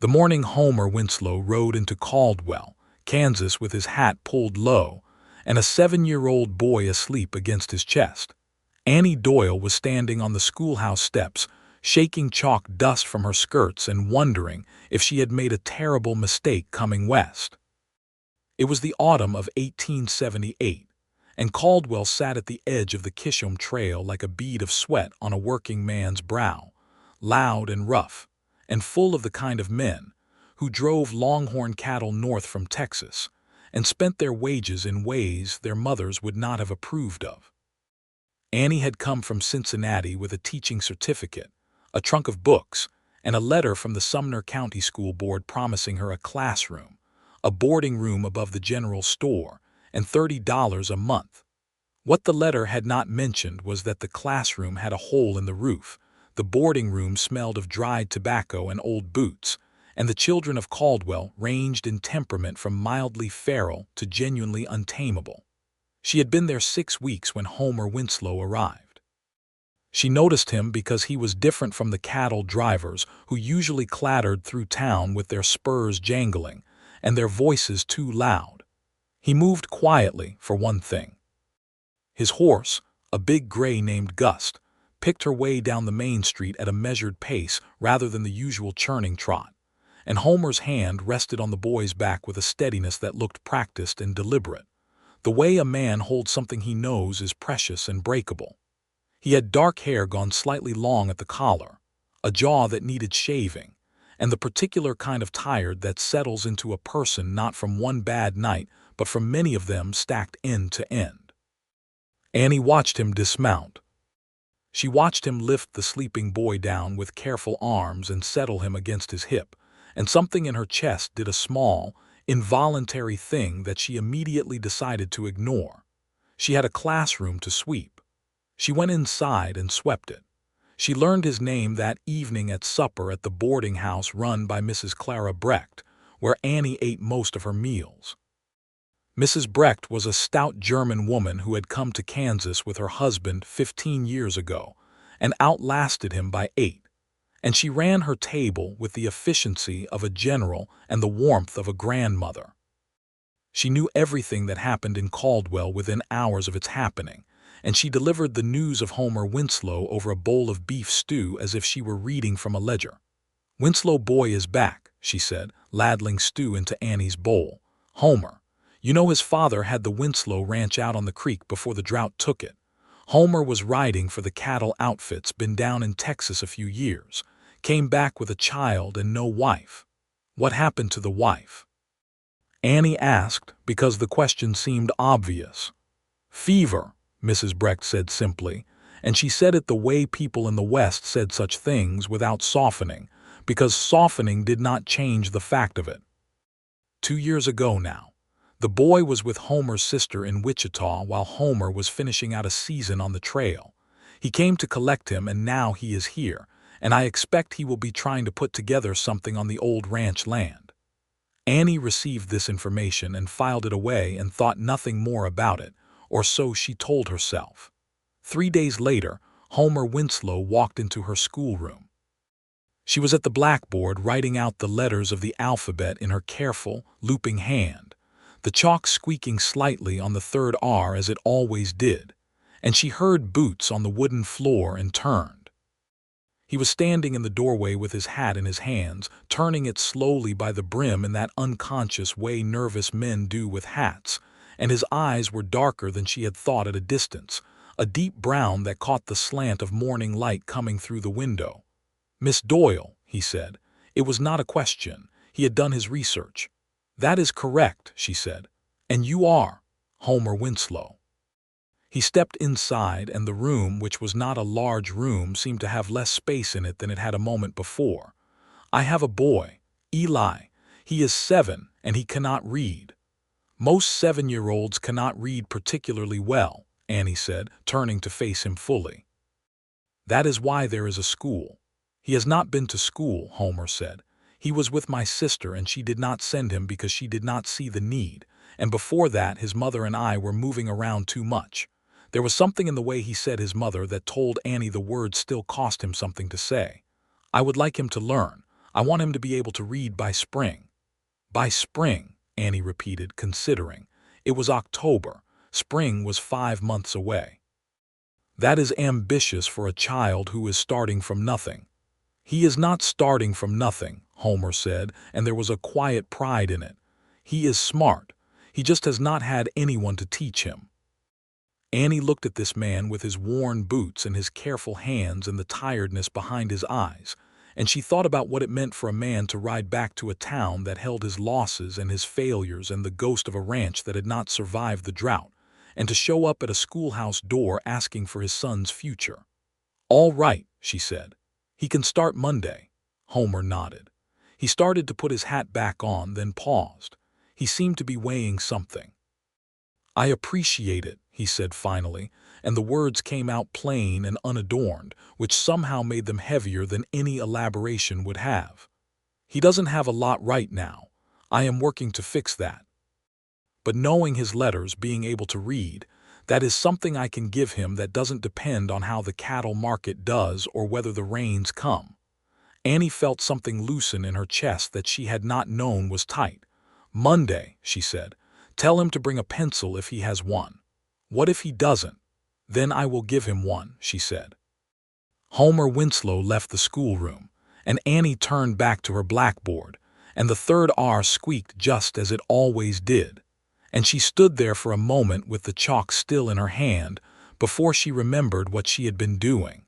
The morning Homer Winslow rode into Caldwell, Kansas with his hat pulled low and a 7-year-old boy asleep against his chest. Annie Doyle was standing on the schoolhouse steps, shaking chalk dust from her skirts and wondering if she had made a terrible mistake coming west. It was the autumn of 1878, and Caldwell sat at the edge of the Kishom Trail like a bead of sweat on a working man's brow, loud and rough, and full of the kind of men who drove longhorn cattle north from Texas and spent their wages in ways their mothers would not have approved of. Annie had come from Cincinnati with a teaching certificate, a trunk of books, and a letter from the Sumner County School Board promising her a classroom, a boarding room above the general store, and $30 a month. What the letter had not mentioned was that the classroom had a hole in the roof, the boarding room smelled of dried tobacco and old boots, and the children of Caldwell ranged in temperament from mildly feral to genuinely untamable. She had been there 6 weeks when Homer Winslow arrived. She noticed him because he was different from the cattle drivers who usually clattered through town with their spurs jangling and their voices too loud. He moved quietly, for one thing. His horse, a big gray named Gust, picked her way down the main street at a measured pace rather than the usual churning trot, and Homer's hand rested on the boy's back with a steadiness that looked practiced and deliberate, the way a man holds something he knows is precious and breakable. He had dark hair gone slightly long at the collar, a jaw that needed shaving, and the particular kind of tired that settles into a person not from one bad night but from many of them stacked end to end. Annie watched him dismount. She watched him lift the sleeping boy down with careful arms and settle him against his hip, and something in her chest did a small, involuntary thing that she immediately decided to ignore. She had a classroom to sweep. She went inside and swept it. She learned his name that evening at supper at the boarding house run by Mrs. Clara Brecht, where Annie ate most of her meals. Mrs. Brecht was a stout German woman who had come to Kansas with her husband 15 years ago and outlasted him by 8, and she ran her table with the efficiency of a general and the warmth of a grandmother. She knew everything that happened in Caldwell within hours of its happening, and she delivered the news of Homer Winslow over a bowl of beef stew as if she were reading from a ledger. "Winslow boy is back," she said, ladling stew into Annie's bowl. "Homer. You know his father had the Winslow ranch out on the creek before the drought took it. Homer was riding for the cattle outfits, been down in Texas a few years, came back with a child and no wife. What happened to the wife?" Annie asked because the question seemed obvious. "Fever," Mrs. Brecht said simply, and she said it the way people in the West said such things without softening, because softening did not change the fact of it. 2 years ago now. The boy was with Homer's sister in Wichita while Homer was finishing out a season on the trail. He came to collect him, and now he is here, and I expect he will be trying to put together something on the old ranch land." Annie received this information and filed it away and thought nothing more about it, or so she told herself. 3 days later, Homer Winslow walked into her schoolroom. She was at the blackboard writing out the letters of the alphabet in her careful, looping hand, the chalk squeaking slightly on the third R as it always did, and she heard boots on the wooden floor and turned. He was standing in the doorway with his hat in his hands, turning it slowly by the brim in that unconscious way nervous men do with hats, and his eyes were darker than she had thought at a distance, a deep brown that caught the slant of morning light coming through the window. "Miss Doyle," he said. It was not a question. He had done his research. "That is correct," she said. "And you are Homer Winslow." He stepped inside, and the room, which was not a large room, seemed to have less space in it than it had a moment before. "I have a boy, Eli. He is 7, and he cannot read." "Most 7-year-olds cannot read particularly well," Annie said, turning to face him fully. "That is why there is a school." "He has not been to school," Homer said. "He was with my sister, and she did not send him because she did not see the need, and before that his mother and I were moving around too much." There was something in the way he said his mother that told Annie the words still cost him something to say. "I would like him to learn. I want him to be able to read by spring." "By spring," Annie repeated, considering. It was October. Spring was 5 months away. "That is ambitious for a child who is starting from nothing." "He is not starting from nothing," Homer said, and there was a quiet pride in it. "He is smart. He just has not had anyone to teach him." Annie looked at this man with his worn boots and his careful hands and the tiredness behind his eyes, and she thought about what it meant for a man to ride back to a town that held his losses and his failures and the ghost of a ranch that had not survived the drought, and to show up at a schoolhouse door asking for his son's future. "All right," she said. "He can start Monday." Homer nodded. He started to put his hat back on, then paused. He seemed to be weighing something. "I appreciate it," he said finally, and the words came out plain and unadorned, which somehow made them heavier than any elaboration would have. "He doesn't have a lot right now. I am working to fix that. But knowing his letters, being able to read, that is something I can give him that doesn't depend on how the cattle market does or whether the rains come." Annie felt something loosen in her chest that she had not known was tight. "Monday," she said. "Tell him to bring a pencil if he has one." "What if he doesn't?" "Then I will give him one," she said. Homer Winslow left the schoolroom, and Annie turned back to her blackboard, and the third R squeaked just as it always did, and she stood there for a moment with the chalk still in her hand before she remembered what she had been doing.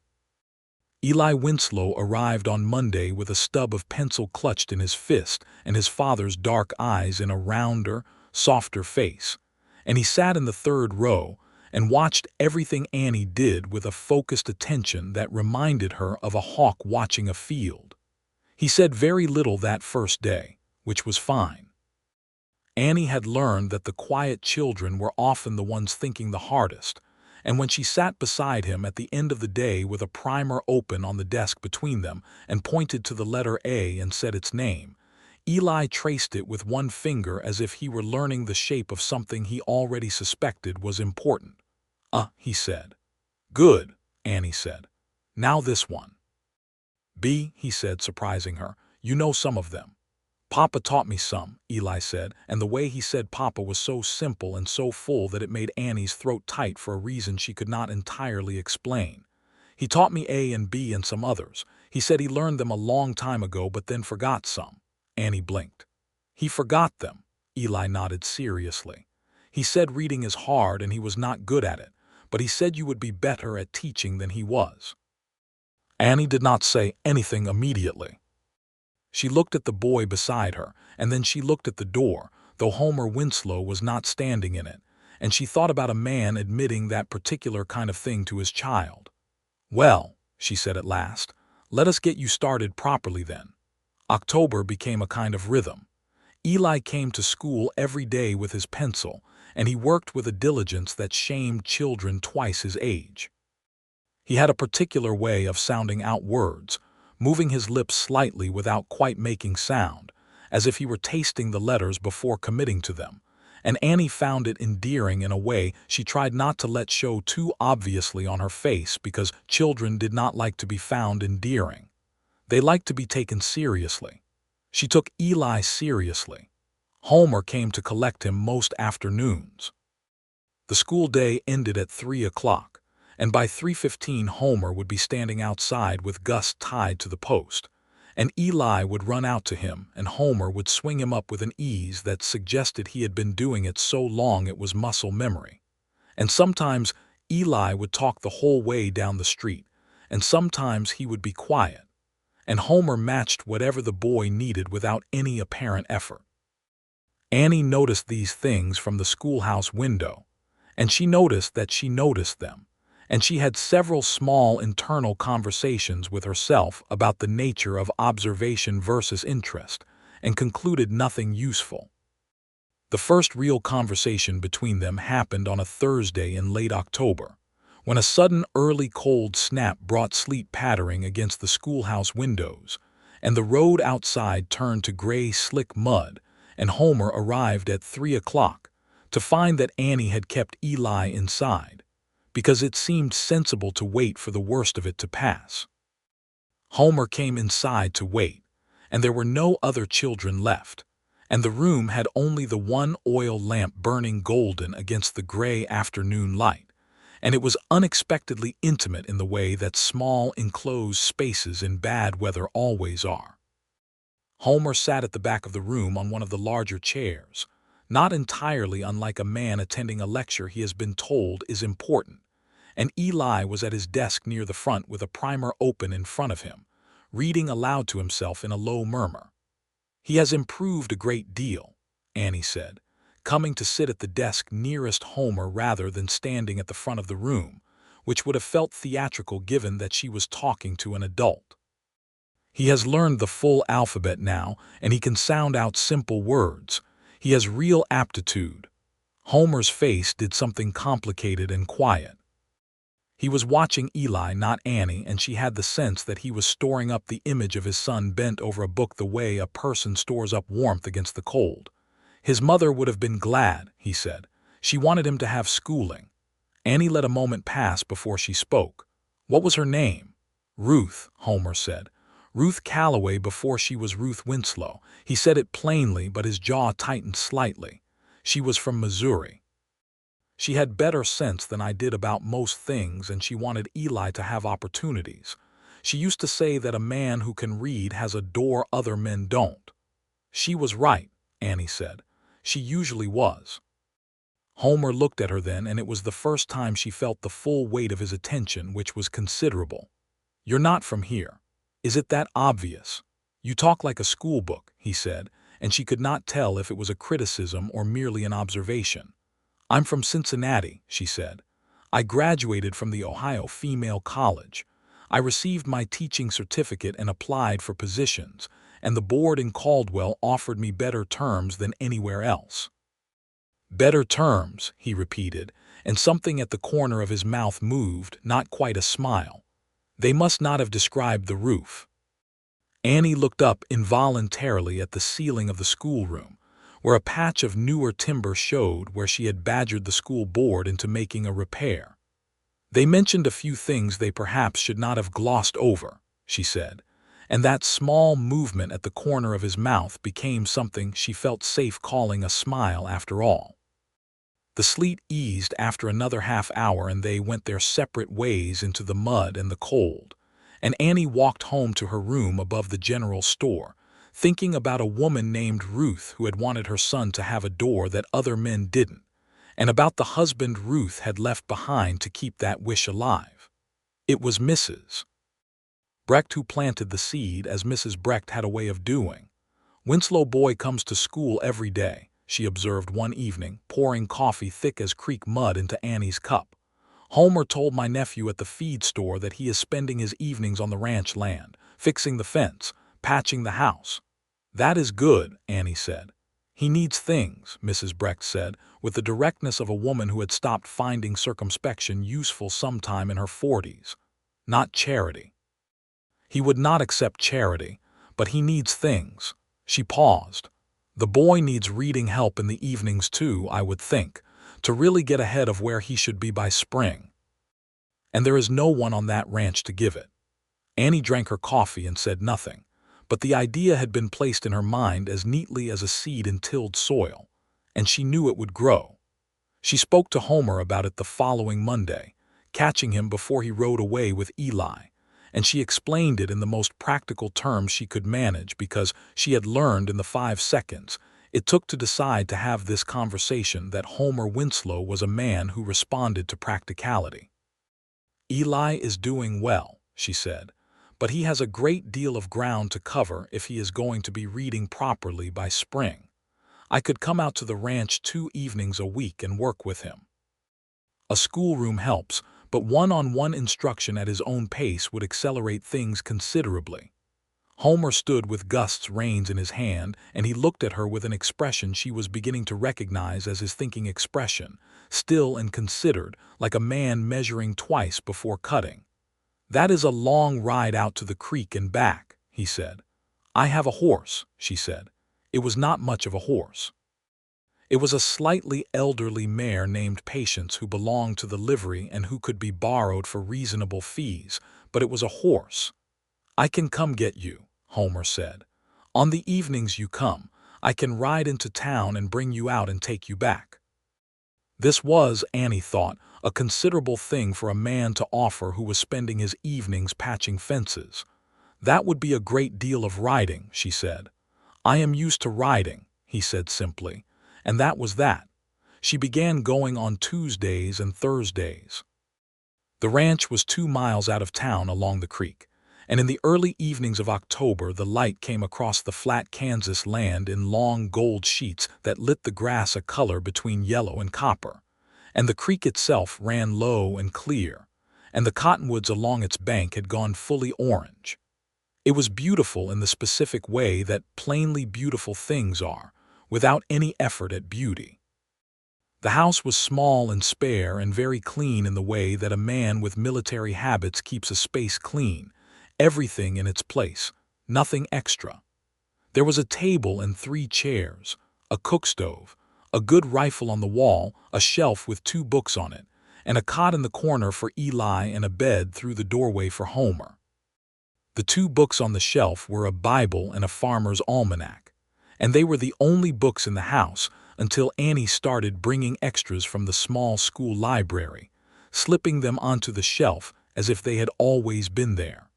Eli Winslow arrived on Monday with a stub of pencil clutched in his fist and his father's dark eyes in a rounder, softer face, and he sat in the third row and watched everything Annie did with a focused attention that reminded her of a hawk watching a field. He said very little that first day, which was fine. Annie had learned that the quiet children were often the ones thinking the hardest, and when she sat beside him at the end of the day with a primer open on the desk between them and pointed to the letter A and said its name, Eli traced it with one finger as if he were learning the shape of something he already suspected was important. He said. "Good," Annie said. "Now this one." "B," he said, surprising her. "You know some of them." "Papa taught me some," Eli said, and the way he said Papa was so simple and so full that it made Annie's throat tight for a reason she could not entirely explain. "He taught me A and B and some others. He said he learned them a long time ago but then forgot some." Annie blinked. "He forgot them," Eli nodded seriously. "He said reading is hard and he was not good at it, but he said you would be better at teaching than he was." Annie did not say anything immediately. She looked at the boy beside her, and then she looked at the door, though Homer Winslow was not standing in it, and she thought about a man admitting that particular kind of thing to his child. "Well," she said at last, "let us get you started properly then." October became a kind of rhythm. Eli came to school every day with his pencil, and he worked with a diligence that shamed children twice his age. He had a particular way of sounding out words, moving his lips slightly without quite making sound, as if he were tasting the letters before committing to them, and Annie found it endearing in a way she tried not to let show too obviously on her face because children did not like to be found endearing. They liked to be taken seriously. She took Eli seriously. Homer came to collect him most afternoons. The school day ended at 3 o'clock, and by 3:15 Homer would be standing outside with Gus tied to the post, and Eli would run out to him, and Homer would swing him up with an ease that suggested he had been doing it so long it was muscle memory. And sometimes Eli would talk the whole way down the street, and sometimes he would be quiet, and Homer matched whatever the boy needed without any apparent effort. Annie noticed these things from the schoolhouse window, and she noticed that she noticed them, and she had several small internal conversations with herself about the nature of observation versus interest, and concluded nothing useful. The first real conversation between them happened on a Thursday in late October, when a sudden early cold snap brought sleet pattering against the schoolhouse windows, and the road outside turned to gray, slick mud, and Homer arrived at 3 o'clock to find that Annie had kept Eli inside, because it seemed sensible to wait for the worst of it to pass. Homer came inside to wait, and there were no other children left, and the room had only the one oil lamp burning golden against the gray afternoon light, and it was unexpectedly intimate in the way that small enclosed spaces in bad weather always are. Homer sat at the back of the room on one of the larger chairs, not entirely unlike a man attending a lecture he has been told is important, and Eli was at his desk near the front with a primer open in front of him, reading aloud to himself in a low murmur. "He has improved a great deal," Annie said, coming to sit at the desk nearest Homer rather than standing at the front of the room, which would have felt theatrical given that she was talking to an adult. "He has learned the full alphabet now, and he can sound out simple words. He has real aptitude." Homer's face did something complicated and quiet. He was watching Eli, not Annie, and she had the sense that he was storing up the image of his son bent over a book the way a person stores up warmth against the cold. His mother would have been glad, he said. She wanted him to have schooling. Annie let a moment pass before she spoke. "What was her name?" "Ruth," Homer said. "Ruth Calloway before she was Ruth Winslow." He said it plainly, but his jaw tightened slightly. "She was from Missouri. She had better sense than I did about most things, and she wanted Eli to have opportunities. She used to say that a man who can read has a door other men don't." "She was right," Annie said. "She usually was." Homer looked at her then, and it was the first time she felt the full weight of his attention, which was considerable. "You're not from here. Is it that obvious? You talk like a schoolbook," he said, and she could not tell if it was a criticism or merely an observation. "I'm from Cincinnati," she said. "I graduated from the Ohio Female College. I received my teaching certificate and applied for positions, and the board in Caldwell offered me better terms than anywhere else." "Better terms," he repeated, and something at the corner of his mouth moved, not quite a smile. "They must not have described the roof." Annie looked up involuntarily at the ceiling of the schoolroom, where a patch of newer timber showed where she had badgered the school board into making a repair. "They mentioned a few things they perhaps should not have glossed over," she said, and that small movement at the corner of his mouth became something she felt safe calling a smile after all. The sleet eased after another half hour, and they went their separate ways into the mud and the cold, and Annie walked home to her room above the general store, thinking about a woman named Ruth who had wanted her son to have a door that other men didn't, and about the husband Ruth had left behind to keep that wish alive. It was Mrs. Brecht who planted the seed, as Mrs. Brecht had a way of doing. "Winslow boy comes to school every day," she observed one evening, pouring coffee thick as creek mud into Annie's cup. "Homer told my nephew at the feed store that he is spending his evenings on the ranch land, fixing the fence, patching the house." "That is good," Annie said. "He needs things," Mrs. Brecht said, with the directness of a woman who had stopped finding circumspection useful sometime in her 40s. "Not charity. He would not accept charity, but he needs things." She paused. "The boy needs reading help in the evenings too, I would think, to really get ahead of where he should be by spring. And there is no one on that ranch to give it." Annie drank her coffee and said nothing, but the idea had been placed in her mind as neatly as a seed in tilled soil, and she knew it would grow. She spoke to Homer about it the following Monday, catching him before he rode away with Eli, and she explained it in the most practical terms she could manage because she had learned in the 5 seconds it took to decide to have this conversation that Homer Winslow was a man who responded to practicality. "Eli is doing well," she said, "but he has a great deal of ground to cover if he is going to be reading properly by spring. I could come out to the ranch 2 evenings a week and work with him. A schoolroom helps, but one-on-one instruction at his own pace would accelerate things considerably." Homer stood with Gust's reins in his hand, and he looked at her with an expression she was beginning to recognize as his thinking expression, still and considered, like a man measuring twice before cutting. "That is a long ride out to the creek and back," he said. "I have a horse," she said. It was not much of a horse. It was a slightly elderly mare named Patience who belonged to the livery and who could be borrowed for reasonable fees, but it was a horse. "I can come get you," Homer said. On the evenings you come, I can ride into town and bring you out and take you back." This was, Annie thought, a considerable thing for a man to offer who was spending his evenings patching fences. "That would be a great deal of riding," she said. "I am used to riding," he said simply, and that was that. She began going on Tuesdays and Thursdays. The ranch was 2 miles out of town along the creek, and in the early evenings of October the light came across the flat Kansas land in long gold sheets that lit the grass a color between yellow and copper, and the creek itself ran low and clear, and the cottonwoods along its bank had gone fully orange. It was beautiful in the specific way that plainly beautiful things are, without any effort at beauty. The house was small and spare and very clean in the way that a man with military habits keeps a space clean, everything in its place, nothing extra. There was a table and 3 chairs, a cook stove, a good rifle on the wall, a shelf with 2 books on it, and a cot in the corner for Eli and a bed through the doorway for Homer. The 2 books on the shelf were a Bible and a farmer's almanac, and they were the only books in the house until Annie started bringing extras from the small school library, slipping them onto the shelf as if they had always been there.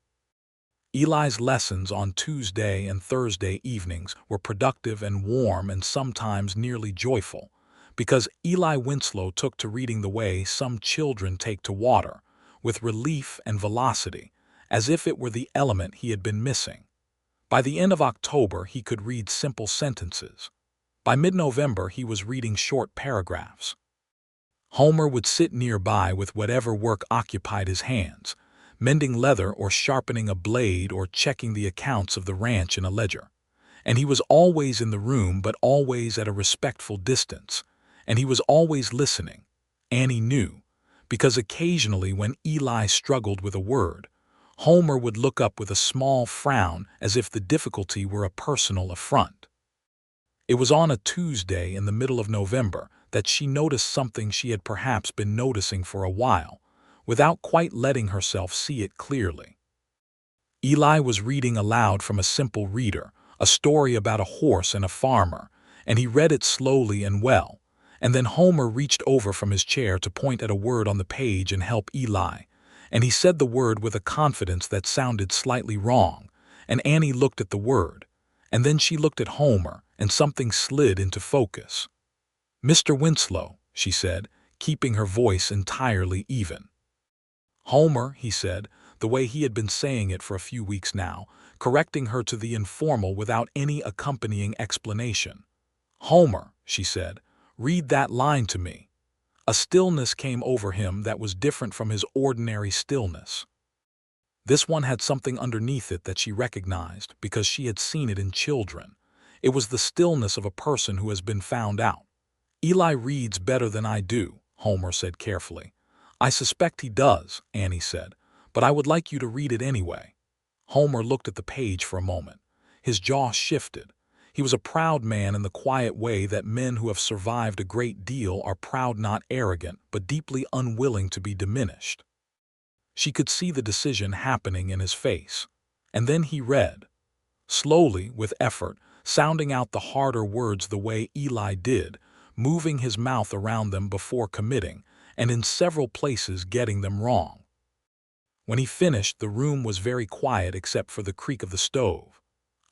Eli's lessons on Tuesday and Thursday evenings were productive and warm and sometimes nearly joyful, because Eli Winslow took to reading the way some children take to water, with relief and velocity, as if it were the element he had been missing. By the end of October he could read simple sentences. By mid-November he was reading short paragraphs. Homer would sit nearby with whatever work occupied his hands, mending leather or sharpening a blade or checking the accounts of the ranch in a ledger. And he was always in the room, but always at a respectful distance, and he was always listening. Annie knew, because occasionally when Eli struggled with a word, Homer would look up with a small frown as if the difficulty were a personal affront. It was on a Tuesday in the middle of November that she noticed something she had perhaps been noticing for a while, without quite letting herself see it clearly. Eli was reading aloud from a simple reader, a story about a horse and a farmer, and he read it slowly and well, and then Homer reached over from his chair to point at a word on the page and help Eli, and he said the word with a confidence that sounded slightly wrong, and Annie looked at the word, and then she looked at Homer, and something slid into focus. "Mr. Winslow," she said, keeping her voice entirely even. "Homer," he said, the way he had been saying it for a few weeks now, correcting her to the informal without any accompanying explanation. "Homer," she said, "read that line to me." A stillness came over him that was different from his ordinary stillness. This one had something underneath it that she recognized because she had seen it in children. It was the stillness of a person who has been found out. "Eli reads better than I do," Homer said carefully. "I suspect he does," Annie said, "but I would like you to read it anyway." Homer looked at the page for a moment. His jaw shifted. He was a proud man in the quiet way that men who have survived a great deal are proud, not arrogant, but deeply unwilling to be diminished. She could see the decision happening in his face. And then he read, slowly, with effort, sounding out the harder words the way Eli did, moving his mouth around them before committing, and in several places getting them wrong. When he finished, the room was very quiet except for the creak of the stove.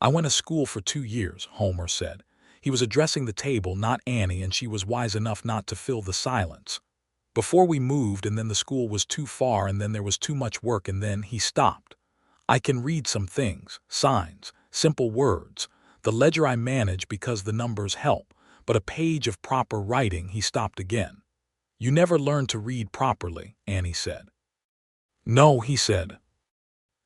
"I went to school for 2 years, Homer said. He was addressing the table, not Annie, and she was wise enough not to fill the silence. "Before we moved, and then the school was too far, and then there was too much work, and then he stopped. I can read some things, signs, simple words, the ledger I manage because the numbers help, but a page of proper writing." He stopped again. "You never learned to read properly," Annie said. "No," he said.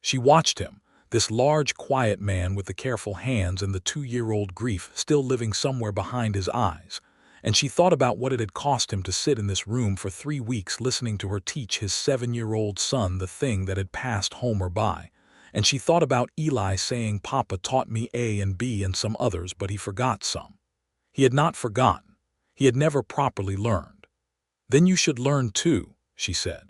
She watched him, this large, quiet man with the careful hands and the 2-year-old grief still living somewhere behind his eyes, and she thought about what it had cost him to sit in this room for 3 weeks listening to her teach his 7-year-old son the thing that had passed Homer by, and she thought about Eli saying, "Papa taught me A and B and some others, but he forgot some." He had not forgotten. He had never properly learned. "Then you should learn too," she said.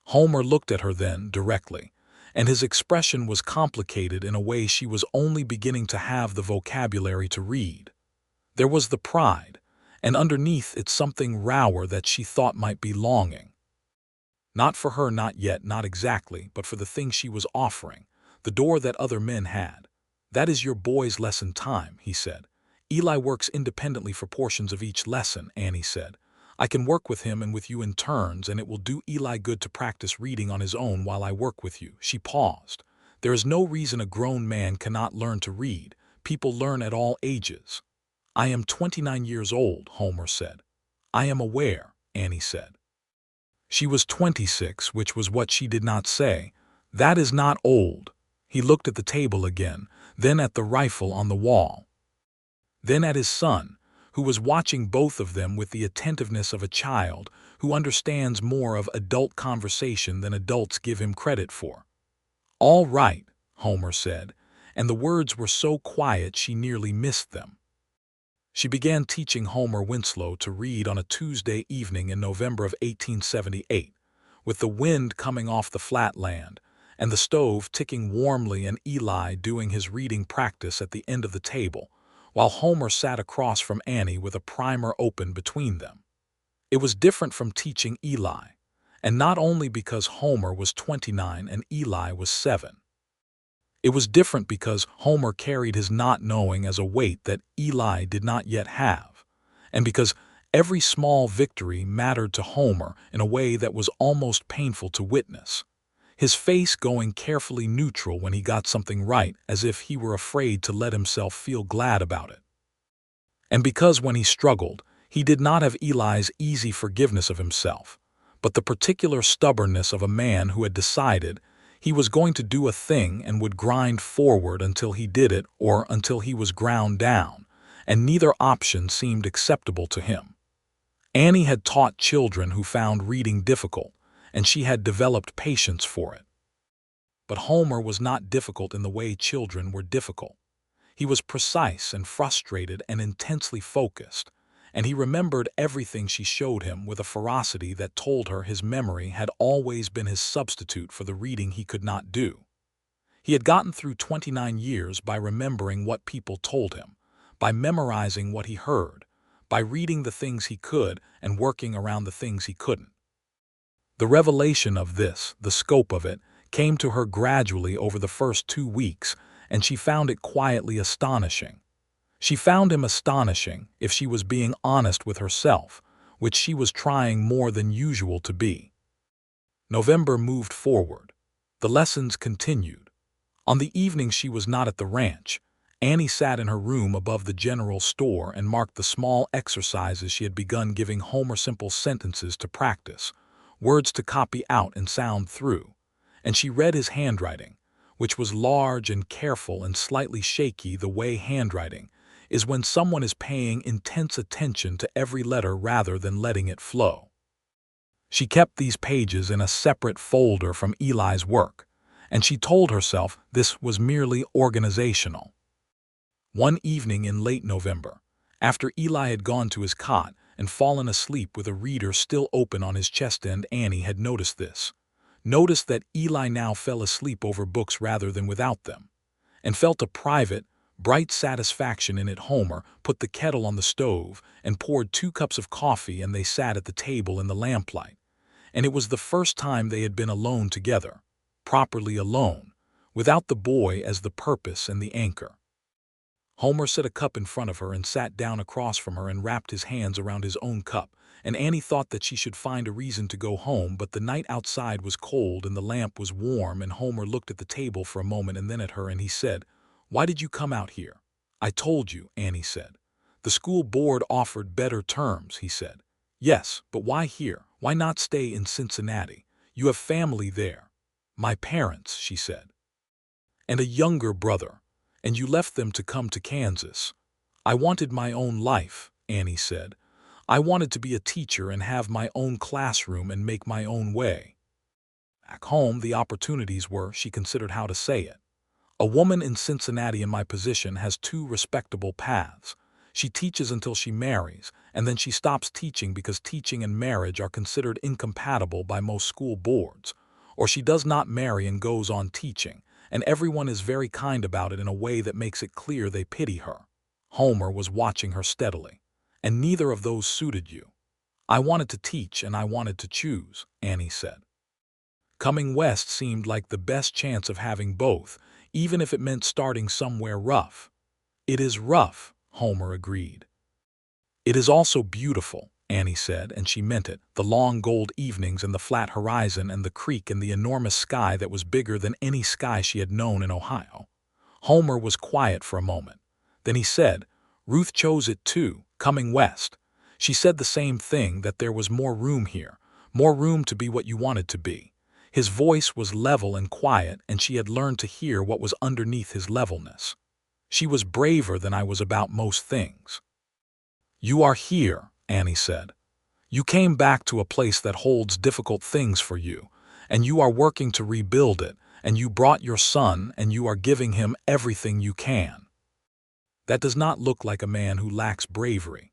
Homer looked at her then, directly, and his expression was complicated in a way she was only beginning to have the vocabulary to read. There was the pride, and underneath it something rower that she thought might be longing. Not for her, not yet, not exactly, but for the thing she was offering, the door that other men had. "That is your boy's lesson time," he said. "Eli works independently for portions of each lesson," Annie said. "I can work with him and with you in turns, and it will do Eli good to practice reading on his own while I work with you." She paused. "There is no reason a grown man cannot learn to read. People learn at all ages." "I am 29 years old," Homer said. "I am aware," Annie said. She was 26, which was what she did not say. "That is not old." He looked at the table again, then at the rifle on the wall, then at his son, who was watching both of them with the attentiveness of a child who understands more of adult conversation than adults give him credit for. "All right," Homer said, and the words were so quiet she nearly missed them. She began teaching Homer Winslow to read on a Tuesday evening in November of 1878, with the wind coming off the flat land, and the stove ticking warmly and Eli doing his reading practice at the end of the table, while Homer sat across from Annie with a primer open between them. It was different from teaching Eli, and not only because Homer was 29 and Eli was 7. It was different because Homer carried his not knowing as a weight that Eli did not yet have, and because every small victory mattered to Homer in a way that was almost painful to witness, his face going carefully neutral when he got something right, as if he were afraid to let himself feel glad about it. And because when he struggled, he did not have Eli's easy forgiveness of himself, but the particular stubbornness of a man who had decided he was going to do a thing and would grind forward until he did it or until he was ground down, and neither option seemed acceptable to him. Annie had taught children who found reading difficult, and she had developed patience for it. But Homer was not difficult in the way children were difficult. He was precise and frustrated and intensely focused, and he remembered everything she showed him with a ferocity that told her his memory had always been his substitute for the reading he could not do. He had gotten through 29 years by remembering what people told him, by memorizing what he heard, by reading the things he could and working around the things he couldn't. The revelation of this, the scope of it, came to her gradually over the first 2 weeks, and she found it quietly astonishing. She found him astonishing if she was being honest with herself, which she was trying more than usual to be. November moved forward. The lessons continued. On the evening she was not at the ranch, Annie sat in her room above the general store and marked the small exercises she had begun giving Homer, simple sentences to practice, words to copy out and sound through, and she read his handwriting, which was large and careful and slightly shaky the way handwriting is when someone is paying intense attention to every letter rather than letting it flow. She kept these pages in a separate folder from Eli's work, and she told herself this was merely organizational. One evening in late November, after Eli had gone to his cot and fallen asleep with a reader still open on his chest end, Annie had noticed this. Noticed that Eli now fell asleep over books rather than without them, and felt a private, bright satisfaction in it. Homer put the kettle on the stove and poured 2 cups of coffee, and they sat at the table in the lamplight. And it was the first time they had been alone together, properly alone, without the boy as the purpose and the anchor. Homer set a cup in front of her and sat down across from her and wrapped his hands around his own cup, and Annie thought that she should find a reason to go home, but the night outside was cold and the lamp was warm, and Homer looked at the table for a moment and then at her, and he said, "Why did you come out here?" "I told you," Annie said. "The school board offered better terms," he said. "Yes, but why here? Why not stay in Cincinnati? You have family there." "My parents," she said. "And a younger brother. And you left them to come to Kansas." "I wanted my own life," Annie said. "I wanted to be a teacher and have my own classroom and make my own way." Back home, the opportunities were, she considered how to say it. "A woman in Cincinnati in my position has 2 respectable paths. She teaches until she marries, and then she stops teaching because teaching and marriage are considered incompatible by most school boards. or she does not marry and goes on teaching, and everyone is very kind about it in a way that makes it clear they pity her. Homer was watching her steadily. And neither of those suited you. I wanted to teach and I wanted to choose, Annie said. Coming west seemed like the best chance of having both, even if it meant starting somewhere rough. It is rough, Homer agreed. It is also beautiful, Annie said, and she meant it. The long gold evenings and the flat horizon and the creek and the enormous sky that was bigger than any sky she had known in Ohio. Homer was quiet for a moment. Then he said, Ruth chose it too, coming west. She said the same thing, that there was more room here, more room to be what you wanted to be. His voice was level and quiet, and she had learned to hear what was underneath his levelness. She was braver than I was about most things. You are here, Annie said. You came back to a place that holds difficult things for you, and you are working to rebuild it, and you brought your son, and you are giving him everything you can. That does not look like a man who lacks bravery.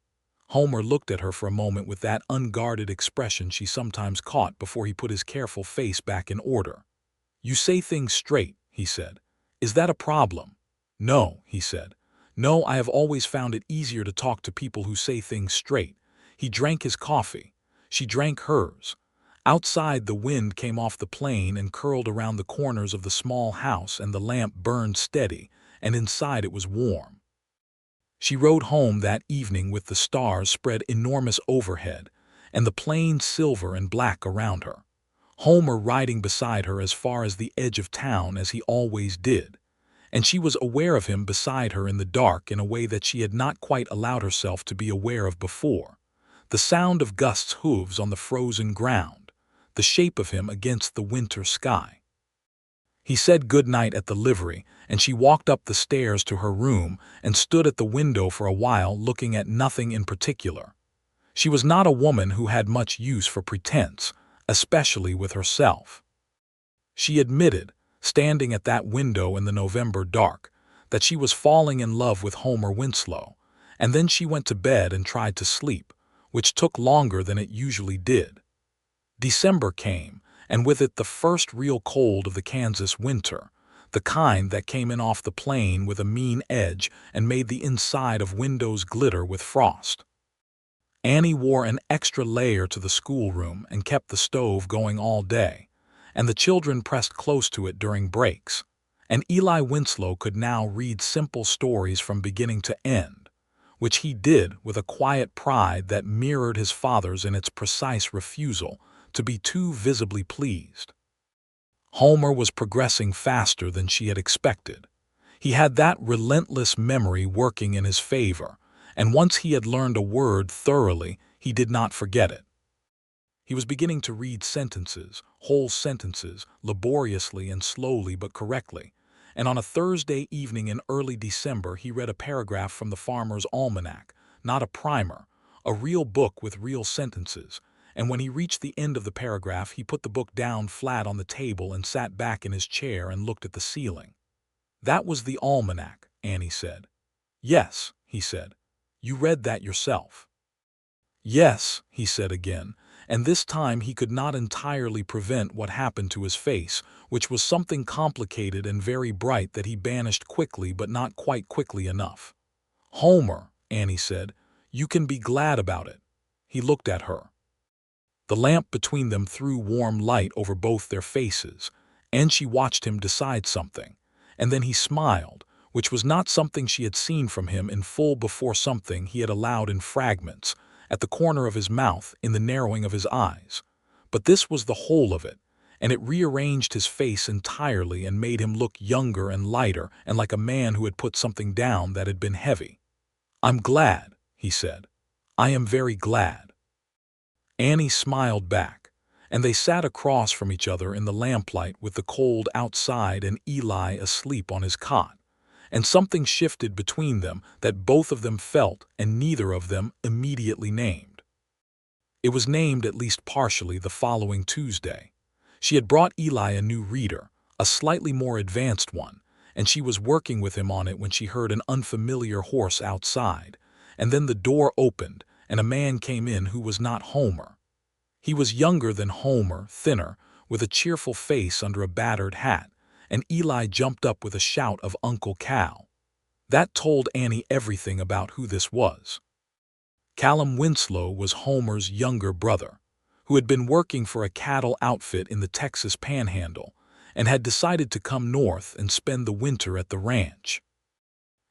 Homer looked at her for a moment with that unguarded expression she sometimes caught before he put his careful face back in order. You say things straight, he said. Is that a problem? No, he said. No, I have always found it easier to talk to people who say things straight. He drank his coffee. She drank hers. Outside, the wind came off the plain and curled around the corners of the small house, and the lamp burned steady, and inside it was warm. She rode home that evening with the stars spread enormous overhead, and the plain silver and black around her. Homer riding beside her as far as the edge of town as he always did, and she was aware of him beside her in the dark in a way that she had not quite allowed herself to be aware of before. The sound of Gust's hooves on the frozen ground, the shape of him against the winter sky. He said good night at the livery, and she walked up the stairs to her room and stood at the window for a while looking at nothing in particular. She was not a woman who had much use for pretense, especially with herself. She admitted, standing at that window in the November dark, that she was falling in love with Homer Winslow, and then she went to bed and tried to sleep, which took longer than it usually did. December came, and with it the first real cold of the Kansas winter, the kind that came in off the plain with a mean edge and made the inside of windows glitter with frost. Annie wore an extra layer to the schoolroom and kept the stove going all day, and the children pressed close to it during breaks, and Eli Winslow could now read simple stories from beginning to end, which he did with a quiet pride that mirrored his father's in its precise refusal to be too visibly pleased. Homer was progressing faster than she had expected. He had that relentless memory working in his favor, and once he had learned a word thoroughly, he did not forget it. He was beginning to read sentences, whole sentences, laboriously and slowly but correctly, and on a Thursday evening in early December he read a paragraph from the Farmer's Almanac, not a primer, a real book with real sentences, and when he reached the end of the paragraph he put the book down flat on the table and sat back in his chair and looked at the ceiling. That was the almanac, Annie said. Yes, he said. You read that yourself. Yes, he said again, and this time he could not entirely prevent what happened to his face, which was something complicated and very bright that he banished quickly but not quite quickly enough. Homer, Annie said, you can be glad about it. He looked at her. The lamp between them threw warm light over both their faces, and she watched him decide something, and then he smiled, which was not something she had seen from him in full before, something he had allowed in fragments, at the corner of his mouth, in the narrowing of his eyes. But this was the whole of it, and it rearranged his face entirely and made him look younger and lighter and like a man who had put something down that had been heavy. I'm glad, he said. I am very glad. Annie smiled back, and they sat across from each other in the lamplight with the cold outside and Eli asleep on his cot, and something shifted between them that both of them felt and neither of them immediately named. It was named at least partially the following Tuesday. She had brought Eli a new reader, a slightly more advanced one, and she was working with him on it when she heard an unfamiliar horse outside, and then the door opened and a man came in who was not Homer. He was younger than Homer, thinner, with a cheerful face under a battered hat, and Eli jumped up with a shout of Uncle Cal. That told Annie everything about who this was. Callum Winslow was Homer's younger brother, who had been working for a cattle outfit in the Texas Panhandle and had decided to come north and spend the winter at the ranch.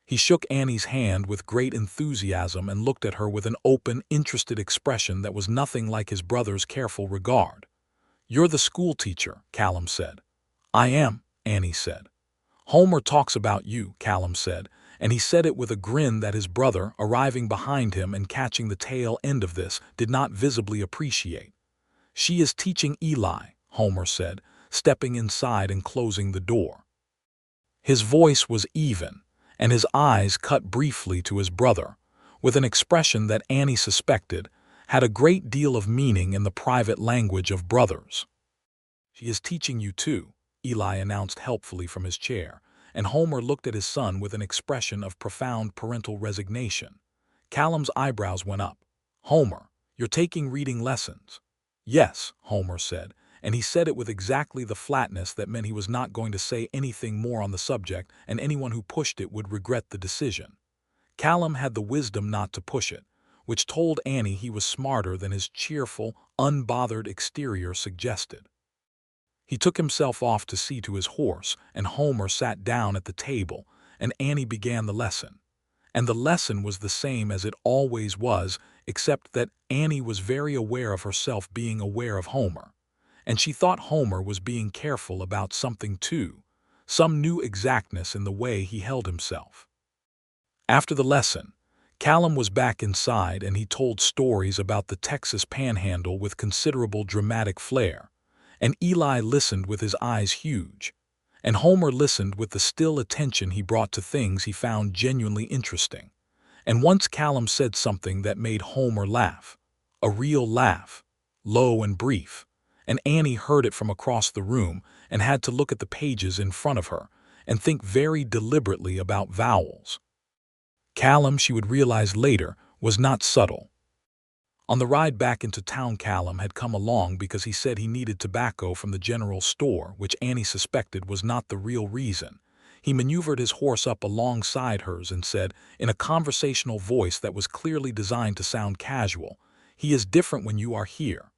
He shook Annie's hand with great enthusiasm and looked at her with an open, interested expression that was nothing like his brother's careful regard. "You're the schoolteacher," Callum said. "I am," Annie said. "Homer talks about you," Callum said, and he said it with a grin that his brother, arriving behind him and catching the tail end of this, did not visibly appreciate. "She is teaching Eli," Homer said, stepping inside and closing the door. His voice was even, and his eyes cut briefly to his brother, with an expression that Annie suspected had a great deal of meaning in the private language of brothers. "She is teaching you too," Eli announced helpfully from his chair, and Homer looked at his son with an expression of profound parental resignation. Callum's eyebrows went up. "Homer, you're taking reading lessons?" "Yes," Homer said, and he said it with exactly the flatness that meant he was not going to say anything more on the subject, and anyone who pushed it would regret the decision. Callum had the wisdom not to push it, which told Annie he was smarter than his cheerful, unbothered exterior suggested. He took himself off to see to his horse, and Homer sat down at the table, and Annie began the lesson. And the lesson was the same as it always was, except that Annie was very aware of herself being aware of Homer. And she thought Homer was being careful about something too, some new exactness in the way he held himself. After the lesson, Callum was back inside and he told stories about the Texas Panhandle with considerable dramatic flair, and Eli listened with his eyes huge, and Homer listened with the still attention he brought to things he found genuinely interesting. And once Callum said something that made Homer laugh, a real laugh, low and brief, and Annie heard it from across the room and had to look at the pages in front of her and think very deliberately about vowels. Callum, she would realize later, was not subtle. On the ride back into town, Callum had come along because he said he needed tobacco from the general store, which Annie suspected was not the real reason. He maneuvered his horse up alongside hers and said, in a conversational voice that was clearly designed to sound casual, "He is different when you are here."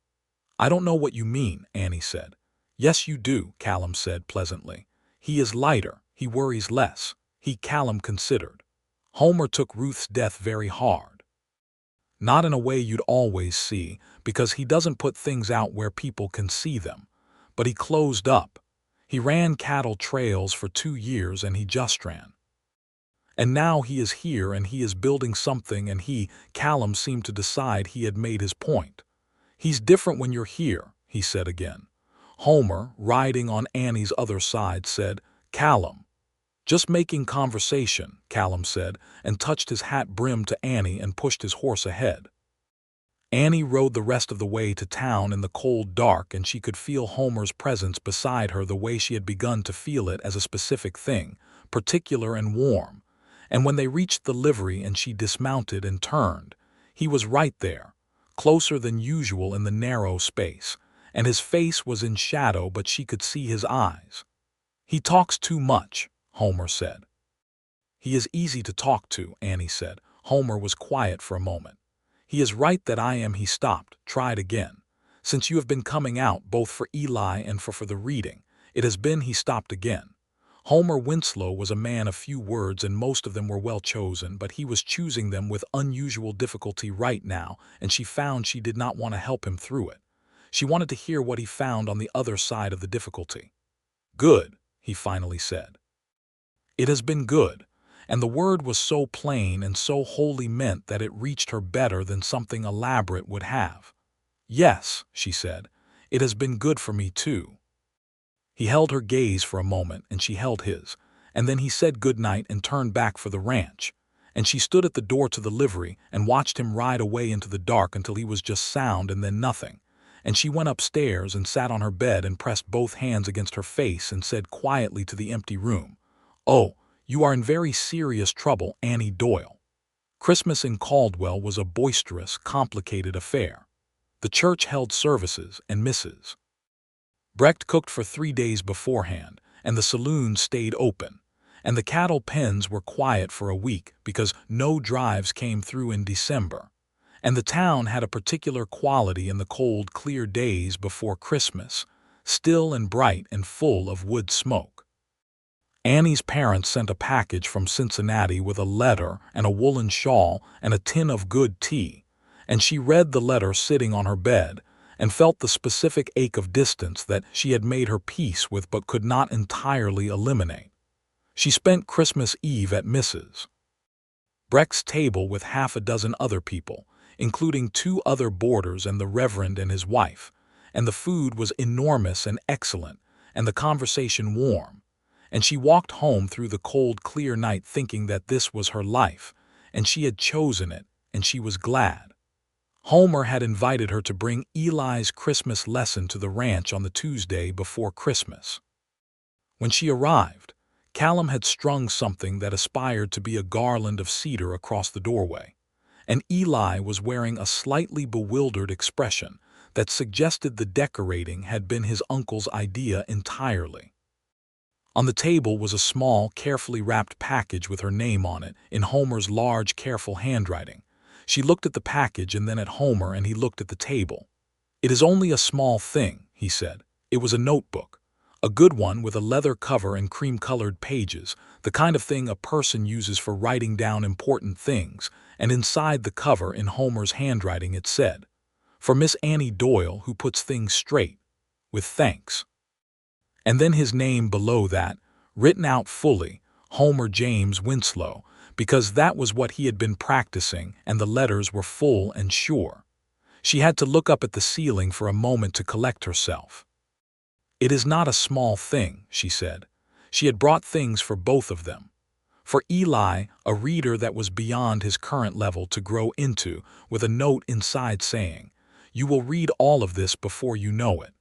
"I don't know what you mean," Annie said. "Yes, you do," Callum said pleasantly. "He is lighter, he worries less." Callum considered. "Homer took Ruth's death very hard. Not in a way you'd always see, because he doesn't put things out where people can see them. But he closed up. He ran cattle trails for 2 years and he just ran. And now he is here and he is building something and Callum seemed to decide he had made his point. "He's different when you're here," he said again. Homer, riding on Annie's other side, said, "Callum." "Just making conversation," Callum said, and touched his hat brim to Annie and pushed his horse ahead. Annie rode the rest of the way to town in the cold dark, and she could feel Homer's presence beside her the way she had begun to feel it as a specific thing, particular and warm. And when they reached the livery and she dismounted and turned, he was right there, closer than usual in the narrow space, and his face was in shadow but she could see his eyes. "He talks too much," Homer said. "He is easy to talk to," Annie said. Homer was quiet for a moment. "He is right that I am." He stopped, tried again. "Since you have been coming out, both for Eli and for the reading, it has been." He stopped again. Homer Winslow was a man of few words and most of them were well chosen, but he was choosing them with unusual difficulty right now, and she found she did not want to help him through it. She wanted to hear what he found on the other side of the difficulty. "Good," he finally said. "It has been good," and the word was so plain and so wholly meant that it reached her better than something elaborate would have. "Yes," she said, "it has been good for me too." He held her gaze for a moment and she held his, and then he said good night and turned back for the ranch, and she stood at the door to the livery and watched him ride away into the dark until he was just sound and then nothing, and she went upstairs and sat on her bed and pressed both hands against her face and said quietly to the empty room, "Oh, you are in very serious trouble, Annie Doyle." Christmas in Caldwell was a boisterous, complicated affair. The church held services and Mrs. Brecht cooked for 3 days beforehand, and the saloons stayed open, and the cattle pens were quiet for a week because no drives came through in December, and the town had a particular quality in the cold, clear days before Christmas, still and bright and full of wood smoke. Annie's parents sent a package from Cincinnati with a letter and a woolen shawl and a tin of good tea, and she read the letter sitting on her bed and felt the specific ache of distance that she had made her peace with but could not entirely eliminate. She spent Christmas Eve at Mrs. Brecht's table with half a dozen other people, including 2 other boarders and the Reverend and his wife, and the food was enormous and excellent, and the conversation warm, and she walked home through the cold, clear night thinking that this was her life, and she had chosen it, and she was glad. Homer had invited her to bring Eli's Christmas lesson to the ranch on the Tuesday before Christmas. When she arrived, Callum had strung something that aspired to be a garland of cedar across the doorway, and Eli was wearing a slightly bewildered expression that suggested the decorating had been his uncle's idea entirely. On the table was a small, carefully wrapped package with her name on it in Homer's large, careful handwriting. She looked at the package and then at Homer, and he looked at the table. "It is only a small thing," he said. "It was a notebook. A good one with a leather cover and cream-colored pages, the kind of thing a person uses for writing down important things, and inside the cover in Homer's handwriting it said, 'For Miss Annie Doyle, who puts things straight. With thanks.' And then his name below that, written out fully, Homer James Winslow, because that was what he had been practicing, and the letters were full and sure. She had to look up at the ceiling for a moment to collect herself. "It is not a small thing," she said. She had brought things for both of them. For Eli, a reader that was beyond his current level to grow into, with a note inside saying, "You will read all of this before you know it."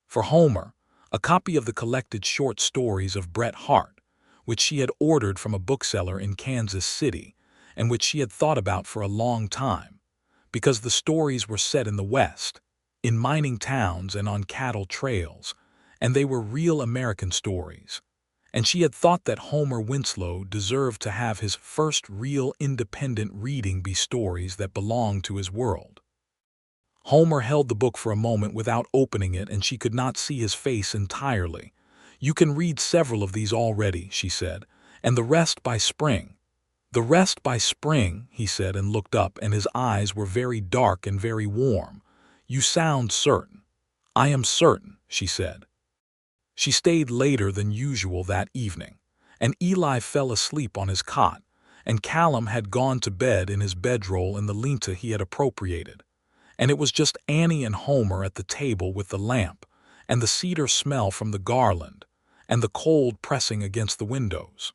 For Homer, a copy of the collected short stories of Bret Harte, which she had ordered from a bookseller in Kansas City, and which she had thought about for a long time, because the stories were set in the West, in mining towns and on cattle trails, and they were real American stories, and she had thought that Homer Winslow deserved to have his first real independent reading be stories that belonged to his world. Homer held the book for a moment without opening it, and she could not see his face entirely. "You can read several of these already," she said, "and the rest by spring." "The rest by spring," he said, and looked up, and his eyes were very dark and very warm. "You sound certain." "I am certain," she said. She stayed later than usual that evening, and Eli fell asleep on his cot, and Callum had gone to bed in his bedroll in the linta he had appropriated, and it was just Annie and Homer at the table with the lamp, and the cedar smell from the garland, and the cold pressing against the windows.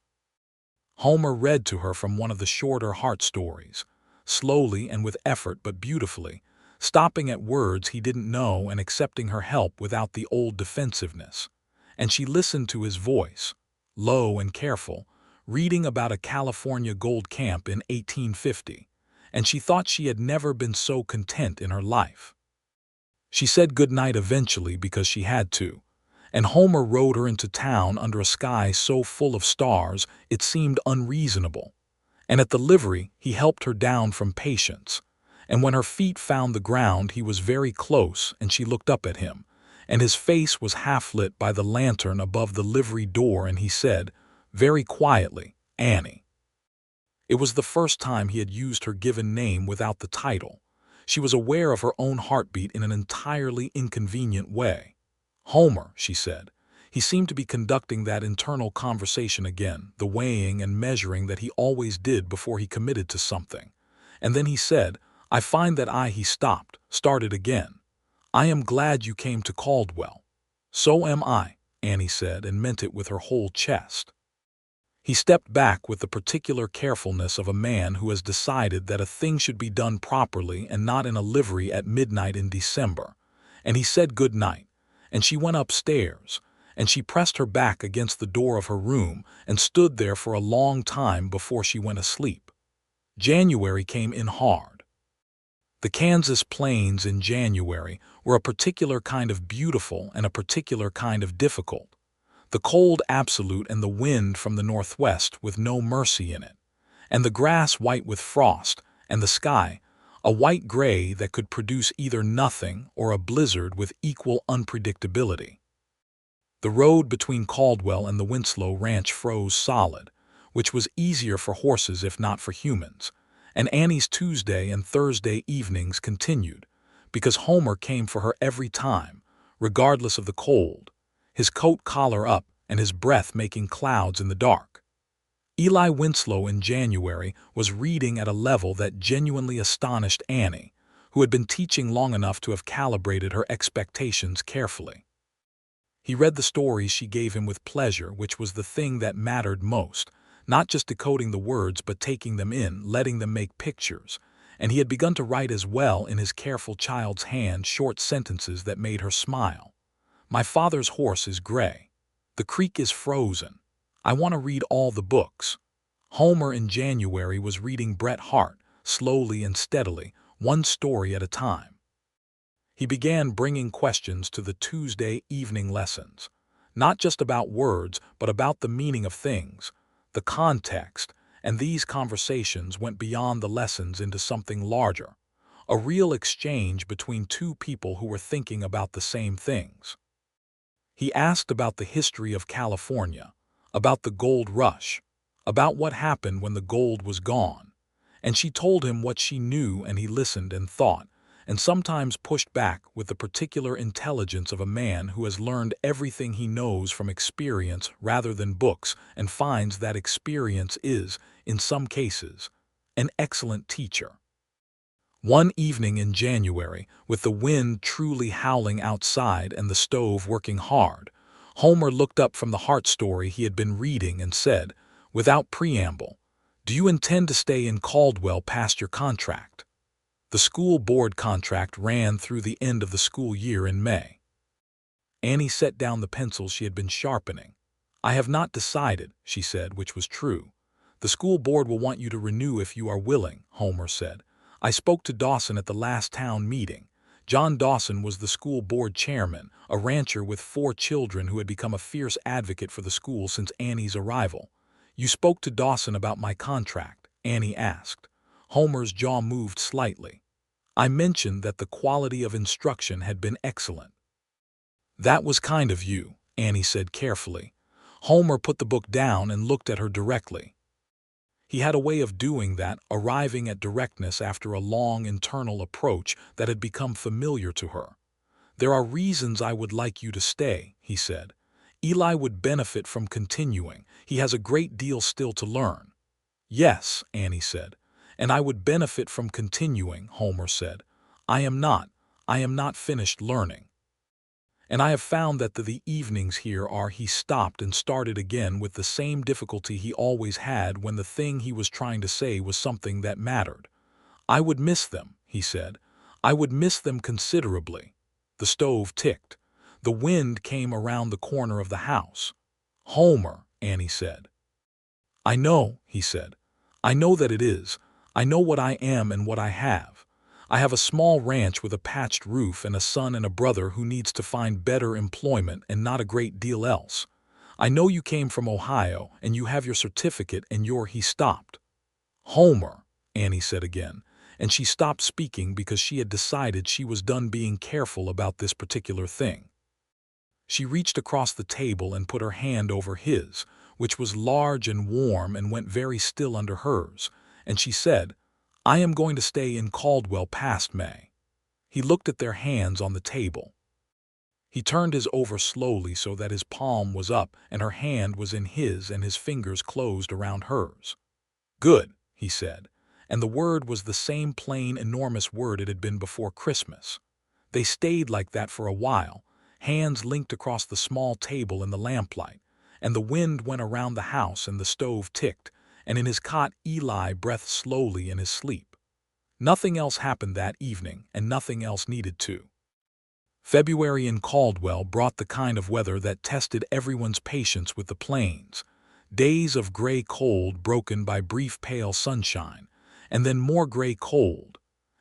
Homer read to her from one of the shorter Harte stories, slowly and with effort but beautifully, stopping at words he didn't know and accepting her help without the old defensiveness. And she listened to his voice, low and careful, reading about a California gold camp in 1850, and she thought she had never been so content in her life. She said good night eventually because she had to, and Homer rode her into town under a sky so full of stars it seemed unreasonable, and at the livery he helped her down from Patience, and when her feet found the ground he was very close and she looked up at him, and his face was half lit by the lantern above the livery door, and he said, very quietly, "Annie." It was the first time he had used her given name without the title. She was aware of her own heartbeat in an entirely inconvenient way. "Homer," she said. He seemed to be conducting that internal conversation again, the weighing and measuring that he always did before he committed to something. And then he said, "I find that he stopped, started again. I am glad you came to Caldwell." "So am I," Annie said, and meant it with her whole chest. He stepped back with the particular carefulness of a man who has decided that a thing should be done properly and not in a livery at midnight in December, and he said good night, and she went upstairs, and she pressed her back against the door of her room and stood there for a long time before she went asleep. January came in hard. The Kansas plains in January were a particular kind of beautiful and a particular kind of difficult. The cold absolute and the wind from the northwest with no mercy in it, and the grass white with frost, and the sky, a white gray that could produce either nothing or a blizzard with equal unpredictability. The road between Caldwell and the Winslow ranch froze solid, which was easier for horses if not for humans, and Annie's Tuesday and Thursday evenings continued, because Homer came for her every time, regardless of the cold, his coat collar up and his breath making clouds in the dark. Eli Winslow in January was reading at a level that genuinely astonished Annie, who had been teaching long enough to have calibrated her expectations carefully. He read the stories she gave him with pleasure, which was the thing that mattered most, not just decoding the words but taking them in, letting them make pictures, and he had begun to write as well in his careful child's hand short sentences that made her smile. My father's horse is gray. The creek is frozen. I want to read all the books. Homer in January was reading Bret Harte, slowly and steadily, one story at a time. He began bringing questions to the Tuesday evening lessons, not just about words, but about the meaning of things, the context, and these conversations went beyond the lessons into something larger, a real exchange between two people who were thinking about the same things. He asked about the history of California, about the gold rush, about what happened when the gold was gone, and she told him what she knew, and he listened and thought, and sometimes pushed back with the particular intelligence of a man who has learned everything he knows from experience rather than books and finds that experience is, in some cases, an excellent teacher. One evening in January, with the wind truly howling outside and the stove working hard, Homer looked up from the Harte story he had been reading and said, without preamble, "Do you intend to stay in Caldwell past your contract?" The school board contract ran through the end of the school year in May. Annie set down the pencil she had been sharpening. "I have not decided," she said, which was true. "The school board will want you to renew if you are willing," Homer said. "I spoke to Dawson at the last town meeting. John Dawson was the school board chairman, a rancher with 4 children who had become a fierce advocate for the school since Annie's arrival." "You spoke to Dawson about my contract?" Annie asked. Homer's jaw moved slightly. "I mentioned that the quality of instruction had been excellent." "That was kind of you," Annie said carefully. Homer put the book down and looked at her directly. He had a way of doing that, arriving at directness after a long internal approach that had become familiar to her. "There are reasons I would like you to stay," he said. "Eli would benefit from continuing. He has a great deal still to learn." "Yes," Annie said. "And I would benefit from continuing," Homer said. I am not finished learning. And I have found that the evenings here are." He stopped and started again with the same difficulty he always had when the thing he was trying to say was something that mattered. "I would miss them," he said. "I would miss them considerably." The stove ticked. The wind came around the corner of the house. "Homer," Annie said. "I know," he said. "I know that it is. I know what I am and what I have. I have a small ranch with a patched roof and a son and a brother who needs to find better employment and not a great deal else. I know you came from Ohio and you have your certificate and your—" He stopped. "Homer," Annie said again, and she stopped speaking because she had decided she was done being careful about this particular thing. She reached across the table and put her hand over his, which was large and warm, and went very still under hers, and she said, "I am going to stay in Caldwell past May." He looked at their hands on the table. He turned his over slowly so that his palm was up and her hand was in his and his fingers closed around hers. "Good," he said, and the word was the same plain, enormous word it had been before Christmas. They stayed like that for a while, hands linked across the small table in the lamplight, and the wind went around the house and the stove ticked, and in his cot Eli breathed slowly in his sleep. Nothing else happened that evening, and nothing else needed to. February in Caldwell brought the kind of weather that tested everyone's patience with the plains. Days of gray cold broken by brief pale sunshine, and then more gray cold,